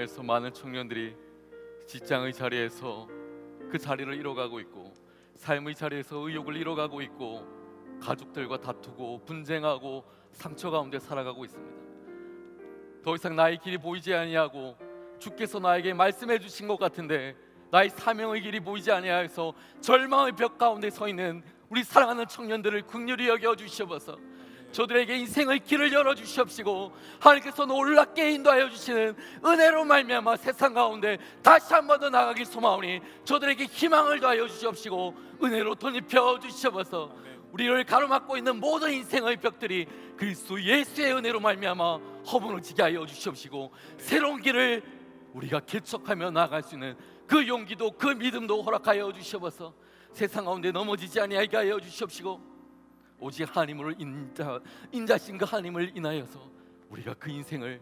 인하여서 많은 청년들이 직장의 자리에서 그 자리를 잃어가고 있고, 삶의 자리에서 의욕을 잃어가고 있고, 가족들과 다투고 분쟁하고 상처 가운데 살아가고 있습니다. 더 이상 나의 길이 보이지 아니하고, 주께서 나에게 말씀해 주신 것 같은데 나의 사명의 길이 보이지 아니하여서 절망의 벽 가운데 서 있는 우리 사랑하는 청년들을 긍휼히 여겨 주시옵소서. 저들에게 인생의 길을 열어 주시옵시고, 하나님께서 놀랍게 인도하여 주시는 은혜로 말미암아 세상 가운데 다시 한 번 더 나가길 소망하오니 저들에게 희망을 더하여 주시옵시고 은혜로 덧입혀 주시옵소서. 우리를 가로막고 있는 모든 인생의 벽들이 그리스도 예수의 은혜로 말미암아 허무너지게 하여 주시옵시고, 새로운 길을 우리가 개척하며 나아갈 수 있는 그 용기도 그 믿음도 허락하여 주시옵소서. 세상 가운데 넘어지지 아니하게 하여 주시옵시고, 오직 하나님을 인자신 그 하나님을 인하여서 우리가 그 인생을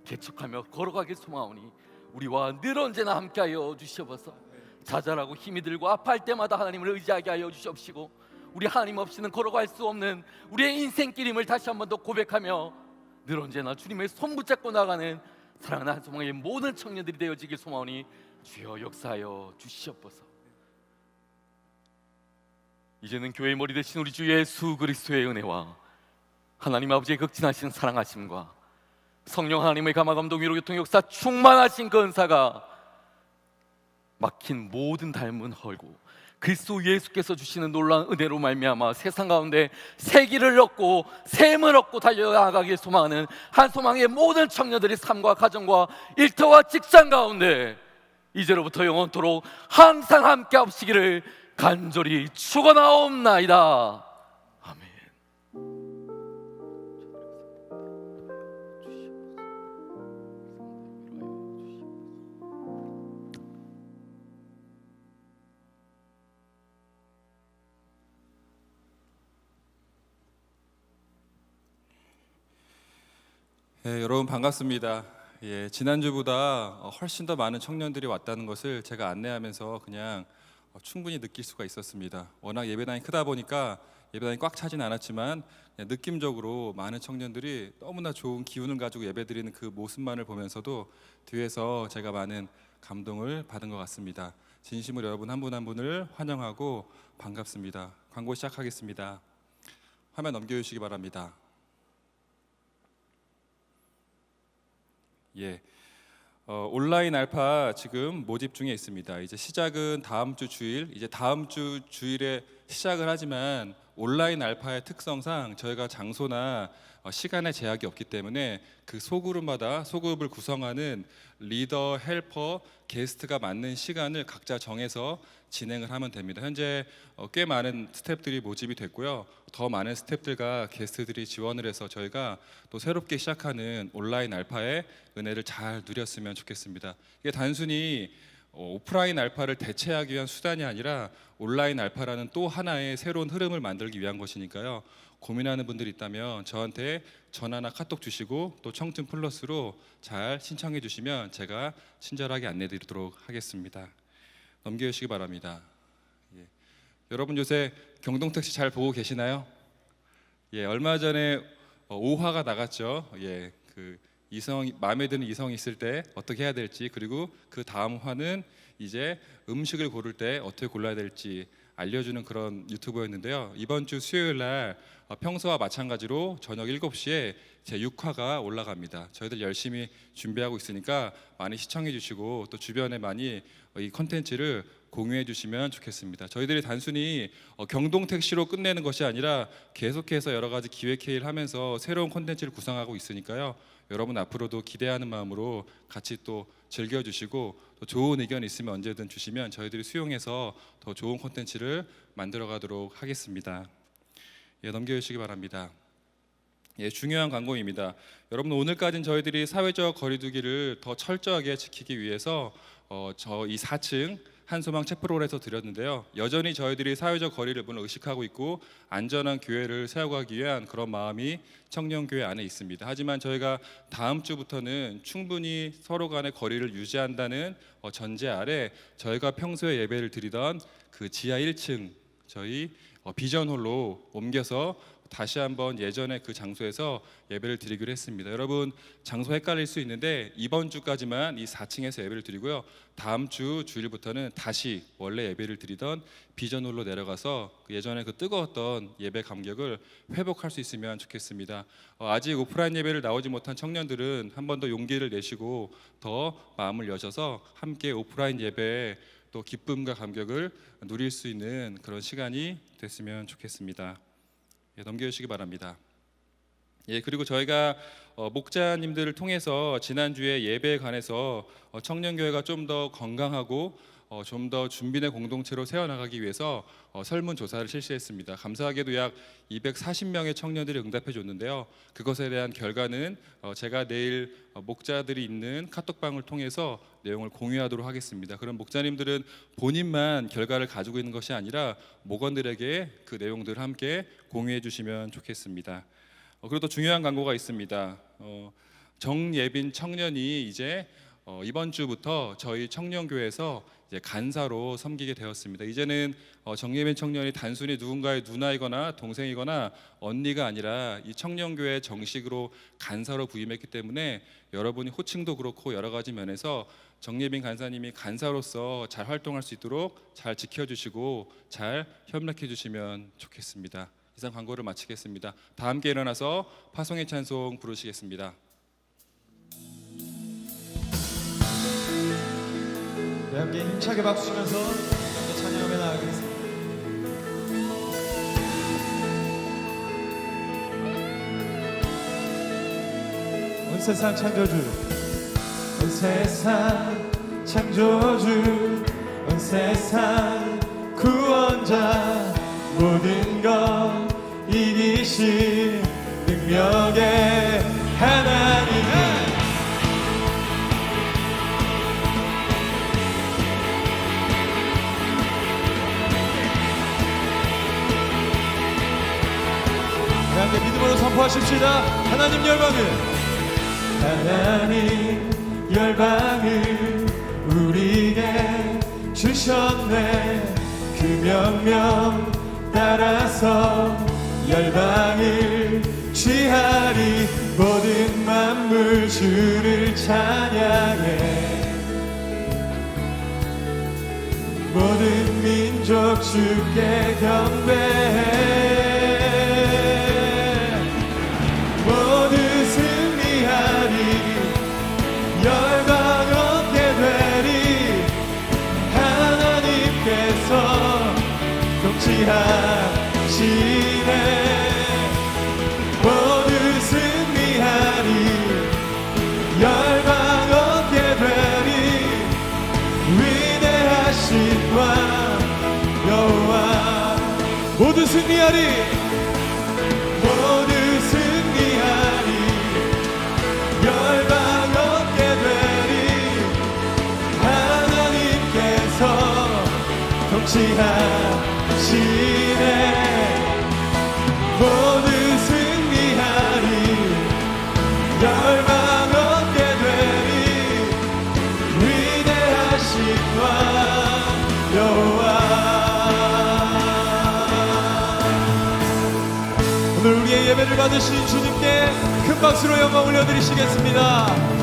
개척하며 걸어가길 소망하오니 우리와 늘 언제나 함께하여 주시옵소서. 자잘하고 힘이 들고 아파할 때마다 하나님을 의지하게 하여 주시옵시고, 우리 하나님 없이는 걸어갈 수 없는 우리의 인생길임을 다시 한 번 더 고백하며 늘 언제나 주님의 손 붙잡고 나가는 사랑하는 한소망의 모든 청년들이 되어지길 소망하오니 주여 역사하여 주시옵소서. 이제는 교회의 머리 되신 우리 주 예수 그리스도의 은혜와 하나님 아버지의 극진하신 사랑하심과 성령 하나님의 감화감동 위로 교통 역사 충만하신 그 은사가 막힌 모든 닮은 헐고 그리스도 예수께서 주시는 놀라운 은혜로 말미암아 세상 가운데 새 길을 얻고 샘을 얻고 달려나가길 소망하는 한소망의 모든 청년들의 삶과 가정과 일터와 직장 가운데 이제로부터 영원토록 항상 함께 하시기를 간절히 축원하옵나이다. 아멘. 네, 여러분 반갑습니다. 지난주보다 훨씬 더 많은 청년들이 왔다는 것을 제가 안내하면서 그냥 충분히 느낄 수가 있었습니다. 워낙 예배당이 크다 보니까 예배당이 꽉 차진 않았지만 그냥 느낌적으로 많은 청년들이 너무나 좋은 기운을 가지고 예배드리는 그 모습만을 보면서도 뒤에서 제가 많은 감동을 받은 것 같습니다. 진심으로 여러분 한 분 한 분을 환영하고 반갑습니다. 광고 시작하겠습니다. 화면 넘겨주시기 바랍니다. 온라인 알파 지금 모집 중에 있습니다. 이제 시작은 다음 주 주일, 이제 다음 주 주일에 시작을 하지만 온라인 알파의 특성상 저희가 장소나 시간의 제약이 없기 때문에 그 소그룹마다 소그룹을 구성하는 리더, 헬퍼, 게스트가 맞는 시간을 각자 정해서 진행을 하면 됩니다. 현재 꽤 많은 스태프들이 모집이 됐고요. 더 많은 스태프들과 게스트들이 지원을 해서 저희가 또 새롭게 시작하는 온라인 알파의 은혜를 잘 누렸으면 좋겠습니다. 이게 단순히 오프라인 알파를 대체하기 위한 수단이 아니라 온라인 알파라는 또 하나의 새로운 흐름을 만들기 위한 것이니까요. 고민하는 분들이 있다면 저한테 전화나 카톡 주시고 또 청춘 플러스로 잘 신청해 주시면 제가 친절하게 안내 드리도록 하겠습니다. 넘겨주시기 바랍니다. 여러분 요새 경동택시 잘 보고 계시나요? 얼마 전에 5화가 나갔죠. 그 이성, 마음에 드는 이성이 있을 때 어떻게 해야 될지, 그리고 그 다음 화는 이제 음식을 고를 때 어떻게 골라야 될지 알려주는 그런 유튜브였는데요. 이번 주 수요일 날 평소와 마찬가지로 저녁 7시에 제 6화가 올라갑니다. 저희들 열심히 준비하고 있으니까 많이 시청해 주시고 또 주변에 많이 이 콘텐츠를 공유해 주시면 좋겠습니다. 저희들이 단순히 경동택시로 끝내는 것이 아니라 계속해서 여러 가지 기획회의를 하면서 새로운 콘텐츠를 구성하고 있으니까요. 여러분 앞으로도 기대하는 마음으로 같이 또 즐겨주시고 또 좋은 의견 있으면 언제든 주시면 저희들이 수용해서 더 좋은 콘텐츠를 만들어가도록 하겠습니다. 넘겨주시기 바랍니다. 중요한 광고입니다. 여러분 오늘까지는 저희들이 사회적 거리두기를 더 철저하게 지키기 위해서 저 이 4층 한소망 채플홀에서 드렸는데요. 여전히 저희들이 사회적 거리를 문을 의식하고 있고 안전한 교회를 세워가기 위한 그런 마음이 청년교회 안에 있습니다. 하지만 저희가 다음 주부터는 충분히 서로 간의 거리를 유지한다는 전제 아래 저희가 평소에 예배를 드리던 그 지하 1층 저희 비전홀로 옮겨서 다시 한번 예전에 그 장소에서 예배를 드리기로 했습니다. 여러분 장소 헷갈릴 수 있는데 이번 주까지만 이 4층에서 예배를 드리고요. 다음 주 주일부터는 다시 원래 예배를 드리던 비전홀로 내려가서 예전에 그 뜨거웠던 예배 감격을 회복할 수 있으면 좋겠습니다. 아직 오프라인 예배를 나오지 못한 청년들은 한 번 더 용기를 내시고 더 마음을 여셔서 함께 오프라인 예배에 또 기쁨과 감격을 누릴 수 있는 그런 시간이 됐으면 좋겠습니다. 넘겨주시기 바랍니다. 그리고 저희가 목자님들을 통해서 지난주에 예배에 관해서 청년교회가 좀 더 건강하고 좀 더 준비된 공동체로 세워나가기 위해서 설문조사를 실시했습니다. 감사하게도 약 240명의 청년들이 응답해 줬는데요. 그것에 대한 결과는 제가 내일 목자들이 있는 카톡방을 통해서 내용을 공유하도록 하겠습니다. 그럼 목자님들은 본인만 결과를 가지고 있는 것이 아니라 목원들에게 그 내용들을 함께 공유해 주시면 좋겠습니다. 그리고 또 중요한 광고가 있습니다. 정예빈 청년이 이제 이번 주부터 저희 청년교회에서 이제 간사로 섬기게 되었습니다. 이제는 정예빈 청년이 단순히 누군가의 누나이거나 동생이거나 언니가 아니라 이 청년교회 정식으로 간사로 부임했기 때문에 여러분이 호칭도 그렇고 여러 가지 면에서 정예빈 간사님이 간사로서 잘 활동할 수 있도록 잘 지켜주시고 잘 협력해 주시면 좋겠습니다. 이상 광고를 마치겠습니다. 다 함께 일어나서 파송의 찬송 부르시겠습니다. 네, 함께 힘차게 박수 치면서 함께 찬양하며 나아가겠습니다. 온 세상 창조주, 온 세상 창조주, 온 세상 구원자, 모든 것 이기신 능력의 하나님은 함께 믿음으로 선포하십시다. 하나님 열방을 우리에게 주셨네. 그 명령 따라서 열방을 취하리. 모든 만물 주를 찬양해. 모든 민족 주께 경배해. 모두 승리하리. 열방 얻게 되리. 하나님께서 통치하시네. 모두 승리하리. 열방 얻게 되리. 위대하신 왕 여호와. 모두 승리하리. 모두 승리하리. 열방 얻게 되리. 하나님께서 통치하시네. 모두 승리하리. 열방 얻게 되리. 위대하신 왕 여호와. 오늘 우리의 예배를 받으신 주님께 큰 박수로 영광 올려드리시겠습니다.